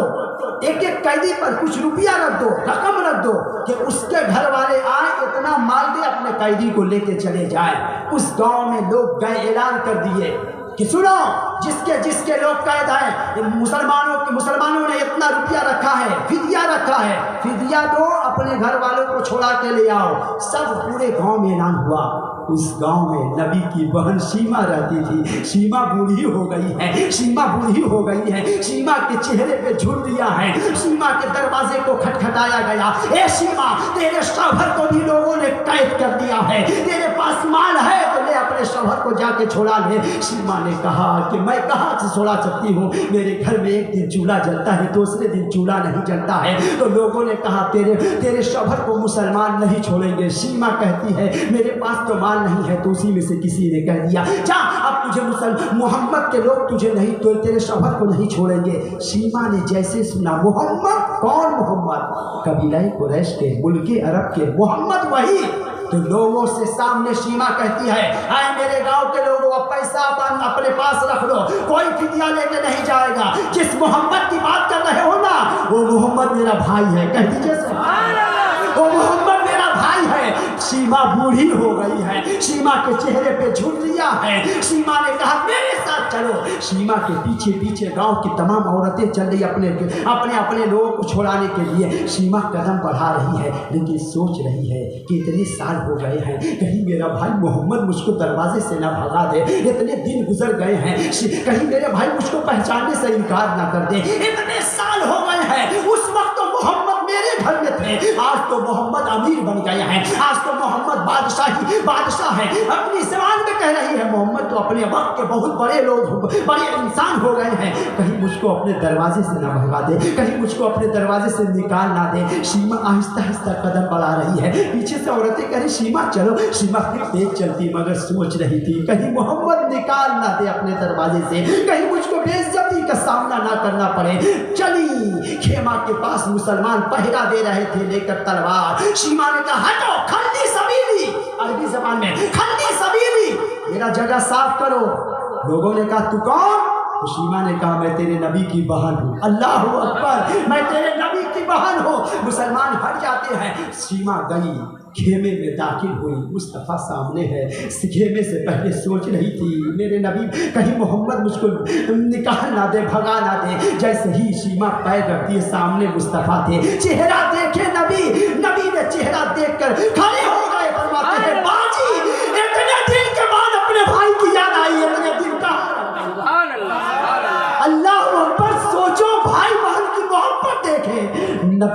एक एक कैदी पर कुछ रुपया रख दो, रकम रख दो कि उसके घर वाले आए, इतना माल दे, अपने कैदी को लेके चले जाए। उस गांव में लोग गए, ऐलान कर दिए कि सुनो, जिसके जिसके लोग कैद हैं, मुसलमानों ने इतना रुपया रखा है, फिदिया रखा है, फिदिया दो, अपने घर वालों को छोड़ा के ले आओ। सब पूरे गांव में ऐलान हुआ। उस गांव में नबी की बहन शीमा रहती थी। शीमा बूढ़ी हो गई है, शीमा बूढ़ी हो गई है, शीमा के चेहरे पे झुर्रियां हैं। शीमा के दरवाजे को खटखटाया गया, ए शीमा, तेरे शौहर को भी लोगों ने कैद कर दिया है, तेरे पास माल है तो ले अपने शौहर को जाके छोड़ा ले। शीमा ने कहा कि मैं कहाँ से छोड़ा सकती हूँ, मेरे घर में एक दिन चूल्हा जलता है, दूसरे दिन चूल्हा नहीं जलता है। तो लोगों ने कहा तेरे शौहर को मुसलमान नहीं छोड़ेंगे। शीमा कहती है, मेरे पास तो नहीं है। तो उसी में से किसी ने कह दिया, जा अब तुझे मोहम्मद के लोग तुझे नहीं, तो तेरे शौहर को नहीं छोड़ेंगे। शीमा ने जैसे सुना, मोहम्मद? कौन मोहम्मद? कबीला कुरैश के, मुल्के अरब के मोहम्मद वही। तो लोगों से सामने शीमा कहती है, आए मेरे गांव के लोगों, अब पैसा अपने पास रख लो, कोई फिदिया लेके नहीं जाएगा। जिस मोहम्मद की बात कर रहे हो ना, वो मोहम्मद मेरा भाई है। कह दीजिए वो मोहम्मद मेरा भाई है। शीमा बूढ़ी हो गई है, शीमा के चेहरे पे झुर्रियां हैं। शीमा ने कहा, मेरे साथ चलो। शीमा के पीछे पीछे गांव की तमाम औरतें चल रही अपने लोगों को छुड़ाने के लिए। शीमा कदम बढ़ा रही है, लेकिन सोच रही है कि इतने साल हो गए हैं, कहीं मेरा भाई मोहम्मद मुझको दरवाजे से ना भगा दे। इतने दिन गुजर गए हैं, कहीं मेरे भाई मुझको पहचानने से इनकार ना कर दे। इतने साल हो गए हैं, उस वक्त तो मोहम्मद मेरे घर में थे, आज तो मोहम्मद अमीर बन गए हैं, आज तो मोहम्मद बादशाह है। अपनी ज़बान में कह रही है, मोहम्मद तो अपने वक्त के बहुत बड़े लोग, बड़े इंसान हो गए हैं, कहीं मुझको अपने दरवाजे से ना भगा दे, कहीं मुझको अपने दरवाजे से निकाल ना दे। शीमा आहिस्ता आहिस्ता कदम बढ़ा रही है, पीछे से औरतें कह रही, शीमा चलो। शीमा फिर तेज चलती, मगर सोच रही थी कहीं मोहम्मद निकाल ना दे अपने दरवाजे से, कहीं मुझको बेइज्जती का सामना ना करना पड़े। चली खेमा के पास, मुसलमान पहरा दे रहे थे लेकर तलवार। शीमा ने कहा, हटो, खल्ली सबीली, अरबी ज़बान में खल्ली सबीली, मेरा जगह साफ करो। लोगों ने कहा, तू कौन? तो शीमा ने कहा, मैं तेरे नबी की बहन हूँ। अल्लाह अकबर, मैं तेरे नबी की बहन हूँ। मुसलमान हट जाते हैं। शीमा गई, खेमे में दाखिल हुई, मुस्तफ़ा सामने है। खेमे से पहले सोच रही थी, मेरे नबी कहीं मोहम्मद मुझको निकाल ना दे, भगा ना दे। जैसे ही शीमा पैर रखती है, सामने मुस्तफ़ा थे। चेहरा देखे नबी ने चेहरा देखकर खड़े हो गए। फरमाते हैं, बाजी, इतने दिन के बाद अपने भाई की याद आई, इतने दिन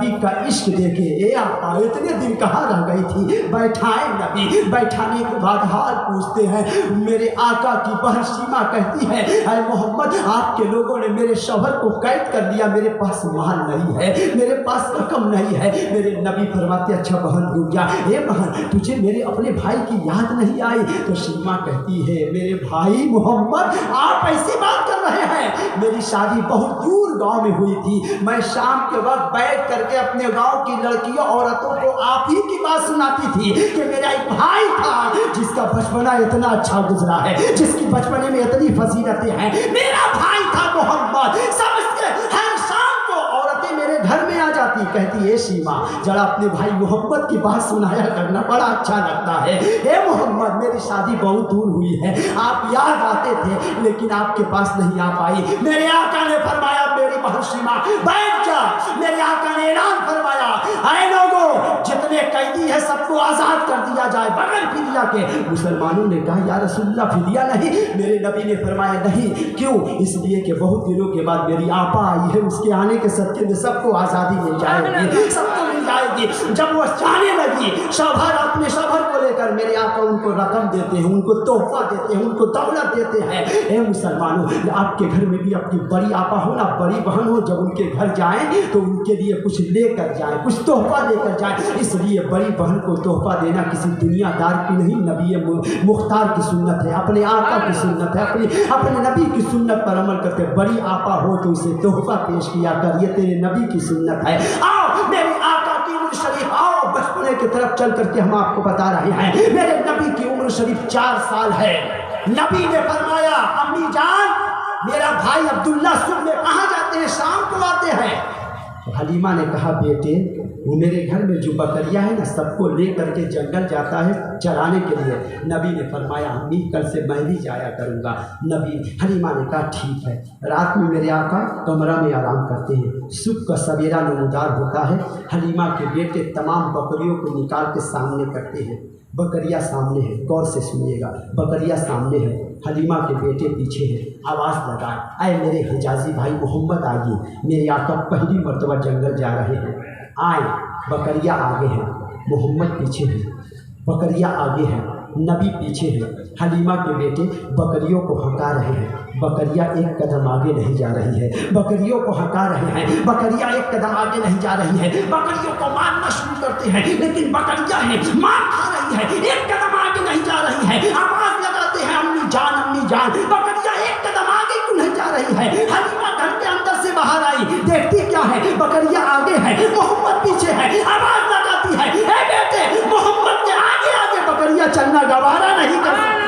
नबी का इश्क देखे ए आका इतने दिन कहाँ रह गई थी। बैठाए नबी, बैठाने के बाद हाल पूछते हैं। मेरे आका की बहन सीमा कहती है अरे मोहम्मद आपके लोगों ने मेरे शौहर को कैद कर दिया, मेरे पास माल नहीं है, मेरे पास रकम नहीं है। मेरे नबी फरमाते अच्छा बहन रुक जा, ए बहन तुझे मेरे अपने भाई की याद नहीं आई? तो सीमा कहती है मेरे भाई मोहम्मद आप ऐसी बात कर रहे हैं, मेरी शादी बहुत दूर गांव में हुई थी। मैं शाम के वक्त बैठ करके अपने गांव की लड़कियों औरतों को आप ही की बात सुनाती थी कि मेरा एक भाई था जिसका बचपना इतना अच्छा गुजरा है, जिसकी बचपने में इतनी फजीलतें हैं। मेरा भाई था मोहम्मद, समझते हर शाम को औरतें मेरे घर में आ जाती। कहती है सीमा जरा अपने भाई मोहम्मद की बात सुनाया करना, बड़ा अच्छा लगता है। हे मोहम्मद मेरी शादी बहुत दूर हुई है, आप याद आते थे लेकिन आपके पास नहीं आ पाई। मेरे आका ने फरमाया मेरी बहन सीमा बैठ जा। मेरे आका ने ऐलान फरमाया ऐ लोगों जितने कैदी है सबको आजाद कर दिया जाए बगैर फिदिया के। मुसलमानों ने कहा या रसूलल्लाह फिदिया नहीं? मेरे नबी ने फरमाया नहीं। क्यों? इसलिए कि बहुत दिनों के बाद मेरी आपा आई है, उसके आने के सदके में सबको आज़ादी मिल जाएगी, सबको मिल जाएगी। जब वो जाने लगी शौहर अपने शौहर को लेकर मेरे आका उनको रकम देते हैं, उनको तोहफा देते हैं, उनको दौलत देते हैं। ए मुसलमानों आपके घर में भी अपनी बड़ी आपा हो ना, बड़ी बहन हो, जब उनके घर जाएं तो उनके लिए कुछ लेकर जाएं, कुछ तोहफा लेकर जाएं। इसलिए बड़ी बहन को तोहफा देना किसी दुनियादार की नहीं, नबी मुख्तार की सुन्नत है, अपने आका की सुन्नत है, अपने नबी की सुन्नत पर अमल करते। बड़ी आपा हो तो उसे तोहफा पेश किया कर, ये तेरे नबी की सुन्नत है। आओ मेरे आका की उम्र शरीफ, आओ बचपने की तरफ चल करके हम आपको बता रहे हैं। मेरे नबी की उम्र शरीफ 4 साल है। नबी ने फरमाया अम्मी जान मेरा भाई अब्दुल्ला सुबह कहाँ जाते हैं? शाम को आते हैं। तो हलीमा ने कहा बेटे वो मेरे घर में जो बकरियां है ना सबको ले करके जंगल जाता है चराने के लिए। नबी ने फरमाया अम्मी कल से मैं भी जाया करूँगा। हलीमा ने कहा ठीक है। रात में मेरे आका कमरा में आराम करते हैं, सुबह का सवेरा नमूदार होता है। हलीमा के बेटे तमाम बकरियों को निकाल के सामने करते हैं। बकरिया सामने है, गौर से सुनिएगा, बकरिया सामने है, हलीमा के बेटे पीछे है। आवाज़ लगाए आए मेरे हिजाजी भाई मोहम्मद आगे। मेरे आका पहली मरतबा जंगल जा रहे हैं, आए। बकरिया आगे है, मोहम्मद पीछे है। बकरिया आगे है, नबी पीछे है। हलीमा के बेटे बकरियों को हका रहे हैं। बकरिया एक कदम आगे नहीं जा रही है, बकरियों को हका रहे हैं। बकरिया एक कदम आगे नहीं जा रही है, बकरियों को मारना शुरू करते हैं लेकिन बकरिया है मार खा रही है, एक कदम आगे नहीं जा रही है। आवाज लगाते हैं अम्मी जान, बकरिया एक कदम आगे क्यों नहीं जा रही है? हलीमा घर के अंदर से बाहर आई, देखती क्या है बकरिया आगे है, मोहम्मद पीछे है। आवाज लगाती है ए बेटे मोहम्मद के आगे आगे बकरिया चलना गवारा नहीं कर सकती।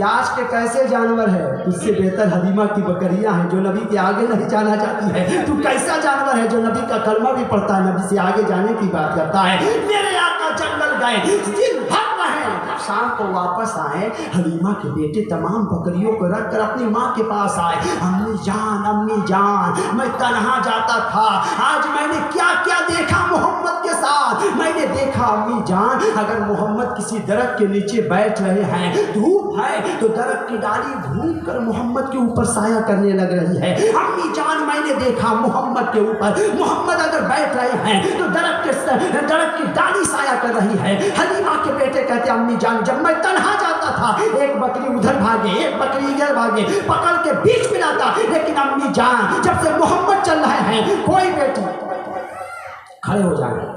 आज के कैसे जानवर है? तुझसे बेहतर हलीमा की बकरियां हैं जो नबी के आगे नहीं जाना चाहती है। तू कैसा जानवर है जो नबी का कलमा भी पढ़ता है, नबी से आगे जाने की बात करता है। मेरे आका जंगल गए, दिन भर रहे, शाम को वापस आए। हलीमा के बेटे तमाम बकरियों को रख कर अपनी माँ के पास आए। अम्मी जान मैं तन्हा जाता था, आज मैंने क्या क्या देखा मोहम्मद के साथ। मैंने देखा अम्मी जान अगर मोहम्मद किसी दरख्त के नीचे बैठ रहे हैं, धूप है तो दरख्त की डाली घूम कर मोहम्मद के ऊपर साया करने लग रही है। अम्मी जान मैंने देखा मोहम्मद के ऊपर, मोहम्मद अगर बैठ रहे हैं तो दरख्त की डाली साया कर रही है। हलीमा के बेटे कहते अम्मी जान जब मैं तन्हा जाता था एक बकरी उधर भागे, एक बकरी इधर भागे, पकड़ के बीच में लाता। लेकिन अम्मी जान जब से मोहम्मद चल रहे हैं, कोई बेटी खड़े हो जाए।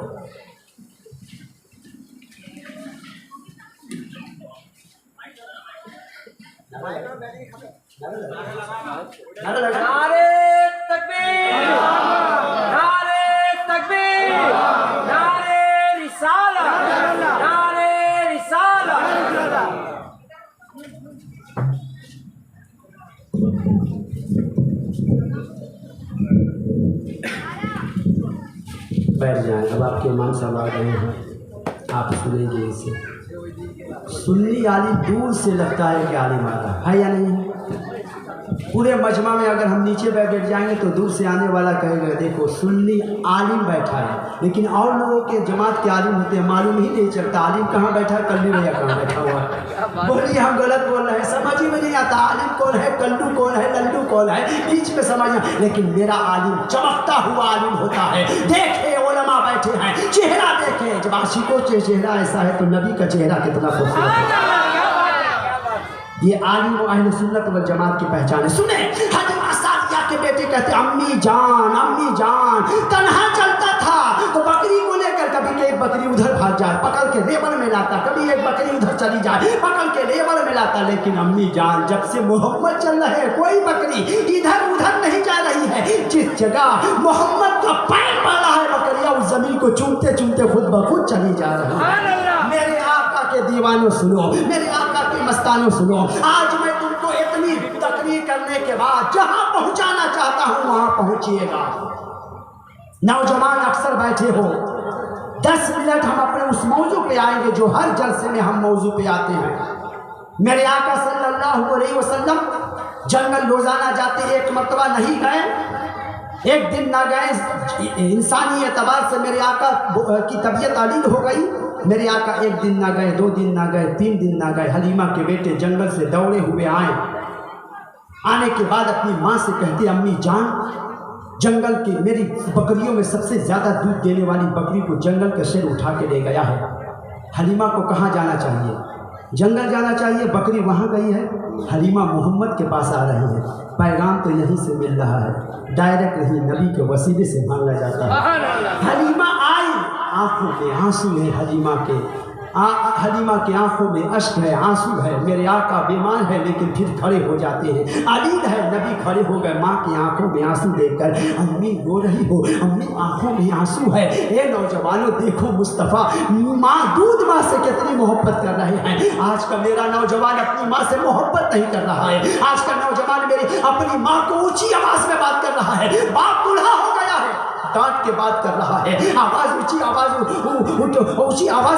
नारे तकबीर, नारे तकबीर, नारे रिसालत, नारे रिसालत। बैठ जाएं। अब आपके इमाम साहब आ गए हैं, आप सुनेंगे इसे। सुन्नी आलिम दूर से लगता है कि आलिम आता है या नहीं? पूरे मजमा में अगर हम नीचे बैठ जाएंगे तो दूर से आने वाला कहेगा देखो सुन्नी आलिम बैठा है, लेकिन और लोगों के जमात के आलिम होते हैं मालूम ही नहीं चलता आलिम कहाँ बैठा है, कल्लू भैया कहाँ बैठा हुआ है। बोलिए हम गलत बोल रहे हैं, समझ ही में नहीं आता आलिम कौन है, कल्लू कौन है, लल्लू कौन है, बीच में समझ। लेकिन मेरा आलिम चमकता हुआ आलिम होता है। देखे उलमा बैठे हैं, चेहरा देखे, जब आशिकों के चेहरा ऐसा है तो नबी का चेहरा कितना खूबसूरत है। ये आलिम व अहले सुन्नत वल जमात की पहचान है। सुने हलीमा सादिया के बेटे कहते अम्मी जान तन्हा चलता था तो बकरी को लेकर कभी एक बकरी उधर भाग जाए पकड़ के रेवल में लाता, कभी एक बकरी उधर चली जाए पकड़ के रेवल में लाता। लेकिन अम्मी जान जब से मोहम्मद चल रहे हैं कोई बकरी इधर उधर नहीं जा रही है। जिस जगह मोहम्मद का पैर पड़ा है बकरियां उस जमीन को चूमते चूमते खुद ब खुद चली जा रही है। मेरे आका के दीवानों सुनो, मेरे आका के मस्तानों सुनो, आज मैं तुमको इतनी तकरीर करने के बाद जहां पहुंचाना चाहता हूं वहां पहुंचिएगा। नौजवान अक्सर बैठे हो, 10 मिनट हम अपने उस मौजू पे आएंगे जो हर जलसे में हम मौजू पे आते हैं। मेरे आका सल्लल्लाहु अलैहि वसल्लम जंगल रोजाना जाते, एक मर्तबा नहीं गए, एक दिन ना गए। इंसानी एतबार से मेरे आका की तबीयत अलील हो गई। मेरे आका एक दिन ना गए, 2 दिन ना गए, 3 दिन ना गए। हलीमा के बेटे जंगल से दौड़े हुए आए। आने के बाद अपनी माँ से कहते अम्मी जान जंगल की मेरी बकरियों में सबसे ज़्यादा दूध देने वाली बकरी को जंगल का शेर उठा के ले गया है। हलीमा को कहाँ जाना चाहिए? जंगल जाना चाहिए। बकरी वहाँ गई है, हलीमा मोहम्मद के पास आ रही है। पैगाम तो यहीं से मिल रहा है, डायरेक्ट नहीं नबी के वसीले से मांगा जाता है। हलीमा आई, आंखों में आंसू है हलीमा के, हलीमा की आंखों में अश्क है, आंसू है। मेरे आका बीमार है लेकिन फिर खड़े हो जाते हैं। अलील है, नबी खड़े हो गए। माँ की आंखों में आंसू देखकर अम्मी रो रही हो, अम्मी आंखों में आंसू है। ए नौजवानों देखो मुस्तफ़ा माँ दूध माँ से कितनी मोहब्बत कर रहे हैं। आज का मेरा नौजवान अपनी माँ से मोहब्बत नहीं कर रहा है। आज का नौजवान मेरी अपनी माँ को ऊंची आवाज़ में बात कर रहा है। बाप बूढ़ा हो गया है, डांट के बात कर रहा है, आवाज ऊंची आवाज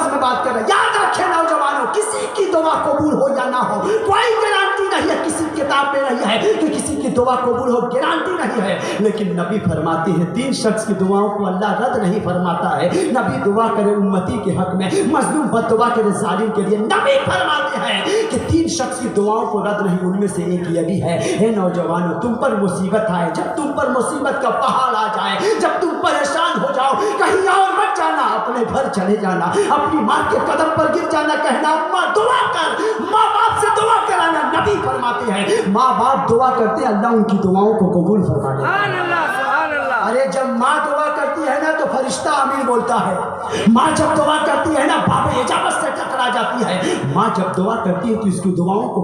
में बात कर रहा है। याद रखें नौजवानों, किसी की दुआ कबूल हो या ना हो कोई गारंटी नहीं है। किसी किताब में नहीं है कि किसी की दुआ कबूल हो, गारंटी नहीं है। लेकिन नबी फरमाते हैं 3 शख्स की दुआओं को अल्लाह रद्द नहीं फरमाता है। नबी दुआ करे उम्मती के हक में, मजलूम पर दुआ करे जालिम के लिए। नबी फरमाते हैं कि 3 शख्स की दुआओं को रद्द नहीं, उनमें से एक ये भी है। हे नौजवानों तुम पर मुसीबत आए, जब तुम पर मुसीबत का पहाड़ आ जाए, जब तुम परेशान हो जाओ, कहीं और मत जाना, अपने घर चले जाना, अपनी माँ के कदम पर गिर जाना, कहना अम्मा दुआ कर, माँ बाप से दुआ कराना। नबी फरमाते हैं माँ बाप दुआ करते अल्लाह उनकी दुआओं को कबूल फरमा लेता है। अरे जब माँ दुआ करती है ना तो फरिश्ता आमीन बोलता है। माँ जब दुआ करती है ना बाबे इजाजत से टकरा जाती है। माँ जब दुआ करती है तो इसकी दुआओं को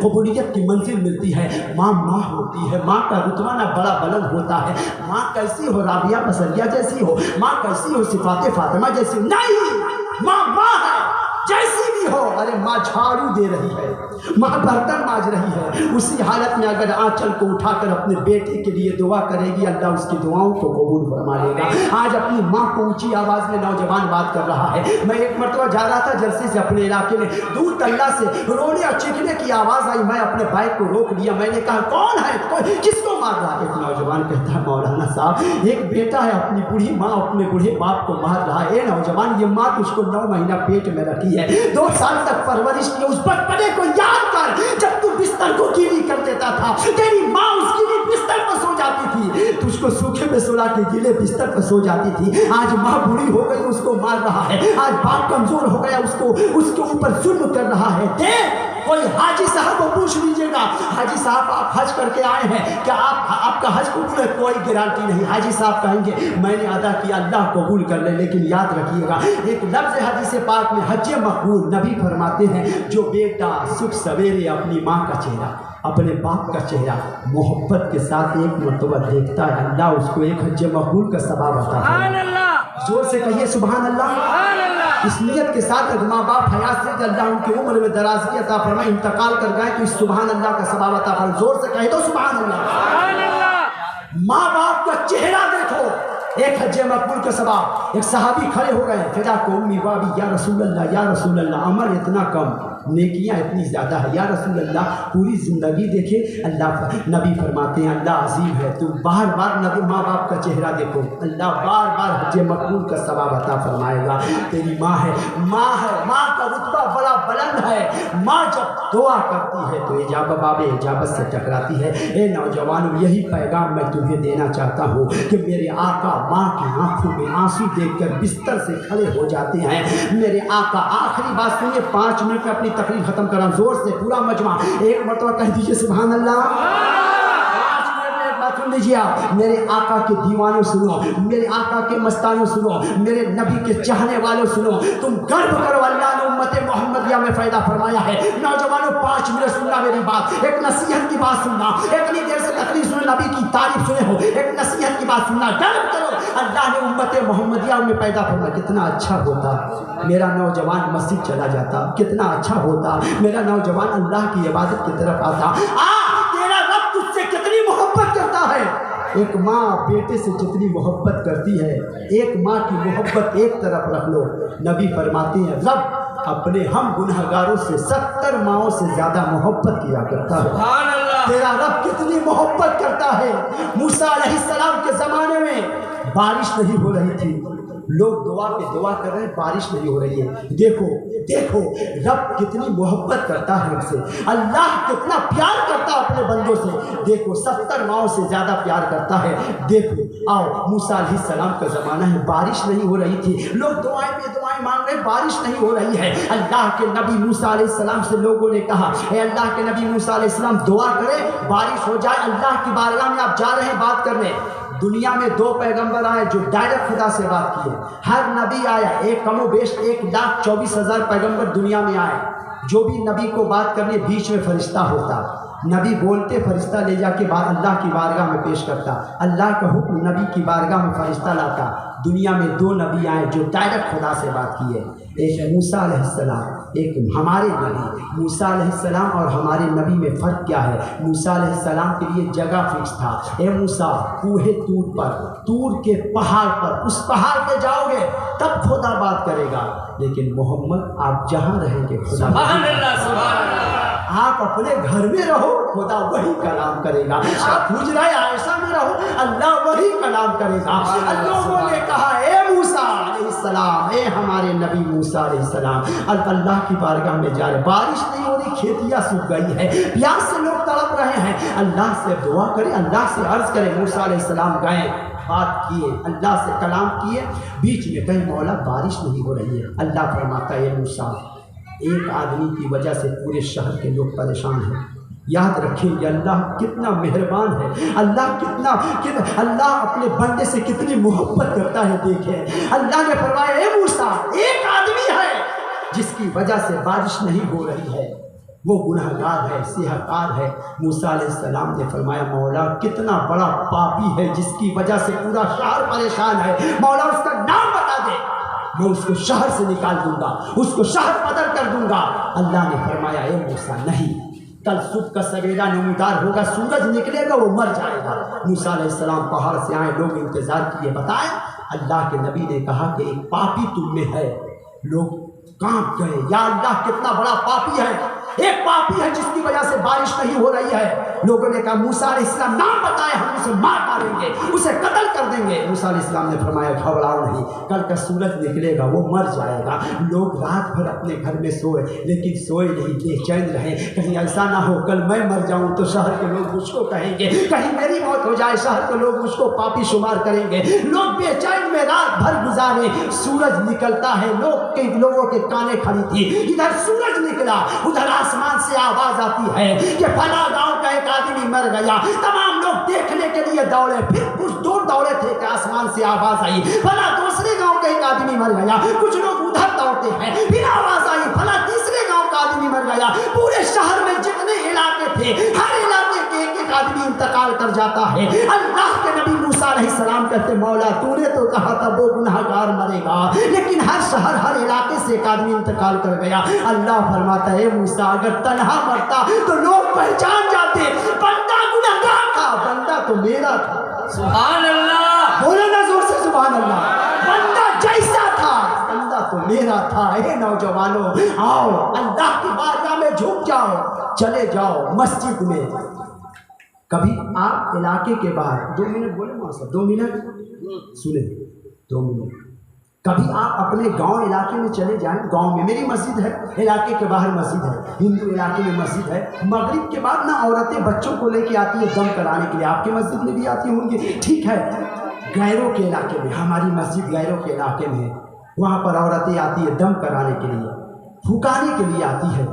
कबूलियत की मंजिल मिलती है। माँ माँ होती है, माँ का रुतबा ना बड़ा बुलंद होता है। माँ कैसी हो, राबिया बसरिया जैसी हो, माँ कैसी हो, सिफाते फातिमा जैसी नहीं, माँ माँ है जैसी भी हो। अरे माँ झाड़ू दे रही है, माँ बर्तन मांज रही है, उसी हालत में अगर आंचल को उठाकर अपने बेटे के लिए दुआ करेगी अल्लाह उसकी दुआओं को कबूल फरमा लेगा। आज अपनी माँ को ऊंची आवाज़ में नौजवान बात कर रहा है। मैं एक मरतबा जा रहा था जलसे से अपने इलाके में, दूर तल्ला से रोने और चीखने की आवाज़ आई। मैं अपने बाइक को रोक लिया, मैंने कहा कौन है, किसको मार रहा है? एक नौजवान कहता है मौलाना साहब एक बेटा है, अपनी बूढ़ी माँ अपने बूढ़े बाप को मार रहा है। नौजवान ये माँ तुझको 9 महीना पेट में रखी है, 2 साल तक परवरिश की, उस बचपने को याद कर जब तू बिस्तर को गीली कर देता था, तेरी माँ उस गीली बिस्तर पर सो जाती थी, तुझको सूखे में सुला के गीले बिस्तर पर सो जाती थी। आज माँ बूढ़ी हो गई उसको मार रहा है, आज बाप कमजोर हो गया उसको उसके ऊपर जुल्म कर रहा है। देख कोई हाजी साहब को पूछ लीजिएगा, हाजी साहब आप हज करके आए हैं क्या, आपका हज कबूल है? कोई गारंटी नहीं। हाजी साहब कहेंगे मैंने अदा किया अल्लाह कबूल कर ले। लेकिन याद रखिएगा एक लफ्ज़ हदीस पाक में हज मकबूल, नबी फरमाते हैं जो बेटा सुख सवेरे अपनी माँ का चेहरा अपने बाप का चेहरा मोहब्बत के साथ एक मरतबा देखता है अल्लाह उसको एक हज मकबूल का सवाब अता फरमाता है। जोर से कहिए सुभान अल्लाह। इस नियत के साथ अगर माँ बाप हयात से अल्लाह उनकी उम्र में दराज़गी अता फरमाए, इंतकाल कर गए तो इस सुभान अल्लाह का सवाब अता फरमाए। जोर से कहे तो सुभान अल्लाह। माँ बाप का चेहरा देखो, एक हज मकबूल का सवाब। एक सहाबी खड़े हो गए, फिदा को उम्मी बाबी या रसूल अल्लाह या रसूल अल्लाह, अमल इतना कम नेकियां इतनी ज़्यादा है। या रसूल अल्लाह, पूरी ज़िंदगी देखे, अल्लाह नबी फरमाते हैं अल्लाह अजीम है, तुम बार बार नबी माँ बाप का चेहरा देखो, अल्लाह बार बार हज मकबूल का सवाब अता फरमाएगा। तेरी माँ है, माँ का रुतबा बड़ा बुलंद है। माँ जब दुआ करती है तो इजाबत बाबे इजाबत से टकराती है। ए नौजवानों, यही पैगाम मैं तुम्हें देना चाहता हूँ कि मेरे आका माँ की आंखों में आंसू देखकर बिस्तर से खड़े हो जाते हैं। मेरे आका, आखिरी बात सुनिए, 5 मिनट में अपनी तकरीर खत्म कर रहा हूं, जोर से पूरा मजमा एक मरतबा कह दीजिए सुभान अल्लाह। 5 मिनट में एक बात सुन लीजिए आप। मेरे आका के दीवानों सुनो, मेरे आका के मस्तानों सुनो, मेरे नबी के चाहने वालों सुनो, तुम गर्व करो, अल्लाह ने उम्मत मोहम्मदिया में फायदा फरमाया है। नौजवानों 5 मिनट सुनना मेरी बात, एक नसीहत की बात सुनना, इतनी देर से तकरीर सुने, नबी की तारीफ सुने हो, एक नसीहत की बात सुनना, गर्व करो, अल्लाह ने उम्मत मोहम्मदिया में पैदा फरमाया। कितना अच्छा होता मेरा नौजवान मस्जिद चला जाता, कितना अच्छा होता मेरा नौजवान अल्लाह की इबादत की तरफ आता। तेरा रब तुझसे कितनी मोहब्बत करता है। एक माँ बेटे से जितनी मोहब्बत करती है, एक माँ की मोहब्बत एक तरफ रख लो, नबी फरमाते हैं रब अपने हम गुनहगारों से 70 माओं से ज़्यादा मोहब्बत किया करता है। तेरा रब कितनी मोहब्बत करता है। मूसा अलैहिस्सलाम के ज़माने में बारिश नहीं हो रही थी, लोग दुआ पे दुआ कर रहे हैं, बारिश नहीं हो रही है। देखो देखो रब कितनी मोहब्बत करता है हमसे, अल्लाह कितना प्यार करता है अपने बंदों से। देखो 70 माओं से ज़्यादा प्यार करता है। देखो आओ, मूसा अलैहिस्सलाम का ज़माना है, बारिश नहीं हो रही थी, लोग दुआएं पे दुआएं मांग रहे हैं, बारिश नहीं हो रही है। अल्लाह के नबी मूसा अलैहिस्सलाम से लोगों ने कहा, ए अल्लाह के नबी मूसा अलैहिस्सलाम दुआ करें बारिश हो जाए। अल्लाह की बारगाह में आप जा रहे हैं बात करने। दुनिया में 2 पैगंबर आए जो डायरेक्ट खुदा से बात किए। हर नबी आया, एक कमो बेश 1,24,000 पैगंबर दुनिया में आए। जो भी नबी को बात करने, बीच में फरिश्ता होता, नबी बोलते, फरिश्ता ले जाके अल्लाह की बारगाह में पेश करता, अल्लाह का हुक्म नबी की बारगाह में फरिश्ता लाता। दुनिया में 2 नबी आए जो डायरेक्ट खुदा से बात किए, एक मूसा अलैहिस्सलाम, एक हमारे नबी। मूसा अलैहिस्सलाम और हमारे नबी में फ़र्क क्या है? मूसा अलैहिस्सलाम के लिए जगह फिक्स था, ए मूसा कूहे तूर पर, तूर के पहाड़ पर, उस पहाड़ पे जाओगे तब खुदा बात करेगा। लेकिन मोहम्मद आप जहाँ रहेंगे खुदा, आप अपने घर में रहो, खुदा वही कलाम करेगा। आप हुजरा आयशा में रहो, अल्लाह वही कलाम करेगा। लोगों ने कहा, ए मूसा अलैहिस्सलाम, ए हमारे नबी मूसा अलैहिस्सलाम, अल्लाह की बारगाह में जा रहे, बारिश नहीं हो रही, खेतियाँ सूख गई है, प्यास से लोग तड़प रहे हैं, अल्लाह से दुआ करें, अल्लाह से अर्ज करें। मूसा अलैहिस्सलाम गए, बात किए, अल्लाह से कलाम किए, बीच में कहीं मौला बारिश नहीं हो रही है। अल्लाह फरमाता है, मूसा एक आदमी की वजह से पूरे शहर के लोग परेशान हैं। याद रखें, अल्लाह कितना मेहरबान है, अल्लाह अपने बंदे से कितनी मोहब्बत करता है। देखें अल्लाह ने फरमाया, ए मूसा एक आदमी है जिसकी वजह से बारिश नहीं हो रही है, वो गुनहगार है, सिहकार है। मूसा अलैहिस्सलाम ने फरमाया, मौला कितना बड़ा पापी है जिसकी वजह से पूरा शहर परेशान है, मौला उसका नाम बता दे, मैं उसको शहर से निकाल दूंगा, उसको शहर बदल कर दूंगा। अल्लाह ने फरमाया, ए मूसा नहीं, कल सुबह का सवेरा नमूदार होगा, सूरज निकलेगा, वो मर जाएगा। मूसा अलैहिस्सलाम पहाड़ से आए, लोग इंतजार किए, बताएं अल्लाह के नबी ने कहा कि एक पापी तुम में है। लोग कांप गए, या अल्लाह कितना बड़ा पापी है, एक पापी है जिसकी वजह से बारिश नहीं हो रही है। लोगों ने कहा, मूसा अलैहिस्सलाम नाम बताए, हम उसे मार डालेंगे, उसे कत्ल कर देंगे। मूसा अलैहिस्सलाम ने फरमाया, घबराओ नहीं, कल का सूरज निकलेगा, वो मर जाएगा। लोग रात भर अपने घर में सोए, लेकिन सोए नहीं, बेचैन रहे, कहीं ऐसा ना हो कल मैं मर जाऊं तो शहर के लोग मुझको कहेंगे, कहीं मेरी मौत हो जाए शहर के लोग मुझको पापी शुमार करेंगे। लोग बेचैन में रात भर गुजारे। सूरज निकलता है, लोगों के काने खड़ी थी, इधर सूरज निकला, उधर आसमान से आवाज आती है कि फला गांव का एक आदमी मर गया। तमाम लोग देखने के लिए दौड़े, फिर कुछ दूर दौड़े थे कि आसमान से आवाज आई, फला दूसरे गांव का एक आदमी मर गया। कुछ लोग उधर दौड़ते हैं, फिर आवाज आई, फला तीसरे गांव का आदमी मर गया। पूरे शहर में जितने इलाके थे, हर इलाके के एक आदमी इंतकाल कर जाता है। अल्लाह के नबी मूसा अलैहिस्सलाम कहते, मौला तूने तो कहा था वो गुनहगार मरेगा, लेकिन हर शहर हर इलाके से एक आदमी इंतकाल कर गया। अल्लाह फरमाता है, मूसा अगर तन्हा मरता तो लोग पहचान जाते, बंदा गुनहगार था, बंदा तो मेरा था। सुभान अल्लाह, बोलो ना जोर से सुभान अल्लाह। बंदा जैसा था, बंदा तो मेरा था। हे नौजवानों, आओ अल्लाह की बारगाह में झुक जाओ, चले जाओ मस्जिद में। कभी आप इलाके के बाहर 2 मिनट बोले मौसम, 2 मिनट सुने, 2 मिनट। कभी आप अपने गांव इलाके में चले जाएं, गांव में मेरी मस्जिद है, इलाके के बाहर मस्जिद है, हिंदू इलाके में मस्जिद है। मगरिब के बाद ना औरतें बच्चों को लेके आती है दम कराने के लिए, आपकी मस्जिद में भी आती होंगी, ठीक है। गैरों के इलाके में, हमारी मस्जिद गैरों के इलाके में है, वहाँ पर औरतें आती है दम कराने के लिए, फुकाने के लिए आती है।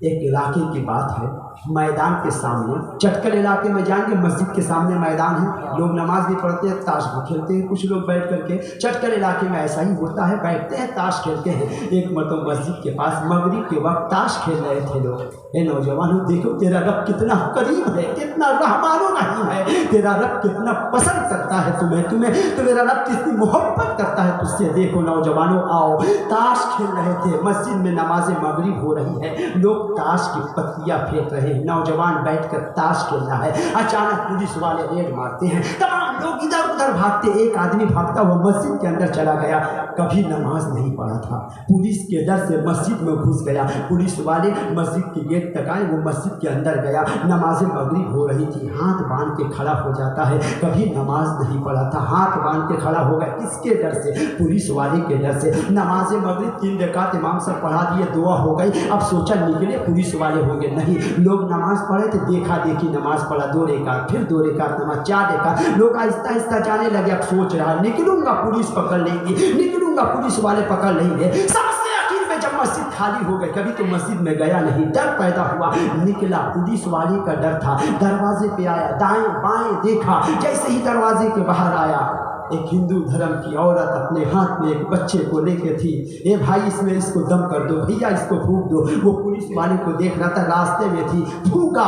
एक इलाके की बात है, मैदान के सामने, चटकल इलाके में जाएंगे, मस्जिद के सामने मैदान है, लोग नमाज भी पढ़ते हैं, ताश भी खेलते हैं, कुछ लोग बैठ करके। चटकल इलाके में ऐसा ही होता है, बैठते हैं ताश खेलते हैं। एक मतलब मस्जिद के पास मगरिब के वक्त ताश खेल रहे थे लोग। ए नौजवानों, देखो तेरा रब कितना करीब है, कितना रहमानो रहीम है, तेरा रब कितना पसंद करता है तुम्हें तो मेरा रब कितनी मोहब्बत करता है तुझसे। देखो नौजवानों, आओ, ताश खेल रहे थे, मस्जिद में नमाज मगरिब हो रही है, लोग ताश की पत्तियां फेंक रहे हैं, नौजवान बैठकर ताश खेल रहा है। अचानक पुलिस वाले रेड मारते हैं, तमाम लोग इधर उधर भागते। एक आदमी भागता हुआ मस्जिद के अंदर चला गया, कभी नमाज नहीं पढ़ा था, पुलिस के डर से मस्जिद में घुस गया। पुलिस वाले मस्जिद के गेट तक आए, वो मस्जिद के अंदर गया, नमाज मगरिब हो रही थी, हाथ बांध के खड़ा हो जाता है, कभी नमाज नहीं पढ़ा था, हाथ बांध के खड़ा हो गया। किसके डर से? पुलिस वाले के डर से। नमाज मगरिब 3 रकात इमाम साहब पढ़ा दिए, दुआ हो गई। अब सोचा निकले पुलिस वाले होंगे, नहीं, लोग नमाज पढ़े थे, देखा देखी नमाज पढ़ा, 2 रकात, फिर 2 रकात नमाज, 4 रकात, लोग आहिस्ता आहिस्ता जाने लगे। अब सोच रहा निकलूंगा पुलिस पकड़ लेंगी, निकलूंगा पुलिस वाले पकड़ लेंगे। सबसे आखिर में जब मस्जिद खाली हो गई, कभी तो मस्जिद में गया नहीं, डर पैदा हुआ, निकला, पुलिस वाले का डर था, दरवाजे पे आया, दाएं बाएं देखा, जैसे ही दरवाजे के बाहर आया, एक हिंदू धर्म की औरत अपने हाथ में एक बच्चे को लेके थी। ए भाई, इसमें इसको दम कर दो, भैया इसको फूंक दो। वो पुलिस वाले को देख रहा था, रास्ते में थी, फूंका,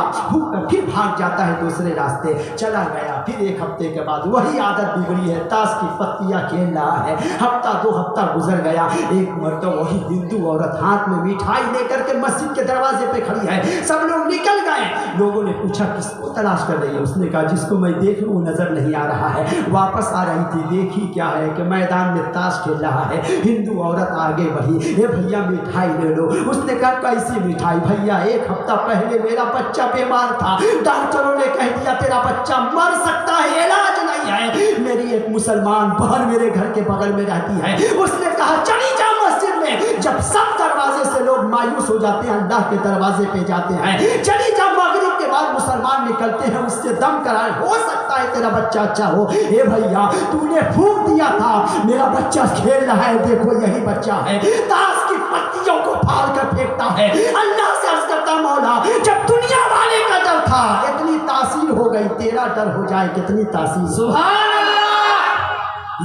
फिर भाग जाता है दूसरे रास्ते, चला गया। फिर 1 हफ्ते के बाद वही आदत बिगड़ी है, ताश की पत्तियां खेल रहा है। हफ्ता 2 हफ्ता गुजर गया, एक मर्तबा वही हिंदू औरत हाथ में मिठाई लेकर के मस्जिद के दरवाजे पे खड़ी है। सब लोग निकल गए, लोगों ने पूछा किसको तलाश कर रही है? उसने कहा जिसको मैं देख लूँ नजर नहीं आ रहा है। वापस आ रही थी, देखी क्या है कि मैदान में ताश खेल रहा है। हिंदू औरत आगे बढ़ी, ए भैया मिठाई ले लो। उसने कहा कैसी मिठाई? भैया 1 हफ्ता पहले मेरा बच्चा बीमार था, डॉक्टरों ने कह दिया तेरा बच्चा मर सकता है, इलाज नहीं है। मेरी एक मुसलमान बहन मेरे घर के बगल में रहती है, उसने कहा चली जा मस्जिद में। जब सब दरवाजे से लोग मायूस हो जाते हैं, अल्लाह के दरवाजे पे जाते हैं, चली जा। मगरिब के बाद मुसलमान निकलते हैं, उससे दम कराए, हो सकता है तेरा बच्चा अच्छा हो। ए भैया, तूने फूंक दिया था, मेरा बच्चा खेल रहा है, देखो यही बच्चा है, ताश की पत्तियों को फाड़ कर फेंकता है। अल्लाह से अर्ज करता, मौला जब दुनिया वाले का डर था, इतनी तासीर हो गई, तेरा डर हो जाए कितनी तासीर। सुभान अल्लाह।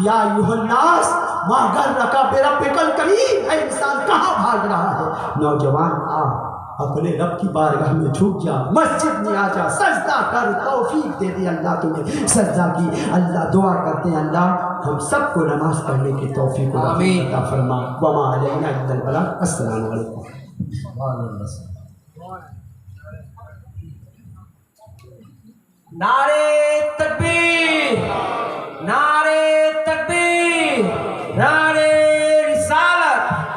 या युहन्नास मागर रखा मेरा पिकल करीब है, इंसान कहाँ भाग रहा है? नौजवान आ, अपने रब की बारगाह में झुक जा, मस्जिद में आ जा, सजदा कर, तौफीक दे दे अल्लाह तुम्हें सजदा की। अल्लाह दुआ करते हैं, अल्लाह हम सबको नमाज पढ़ने की तौफीक अता फरमा। वमा अलैना इल्लल बलाग। अस्सलामु अलैकुम। नारे तकबीर, नारे तकबीर, नारे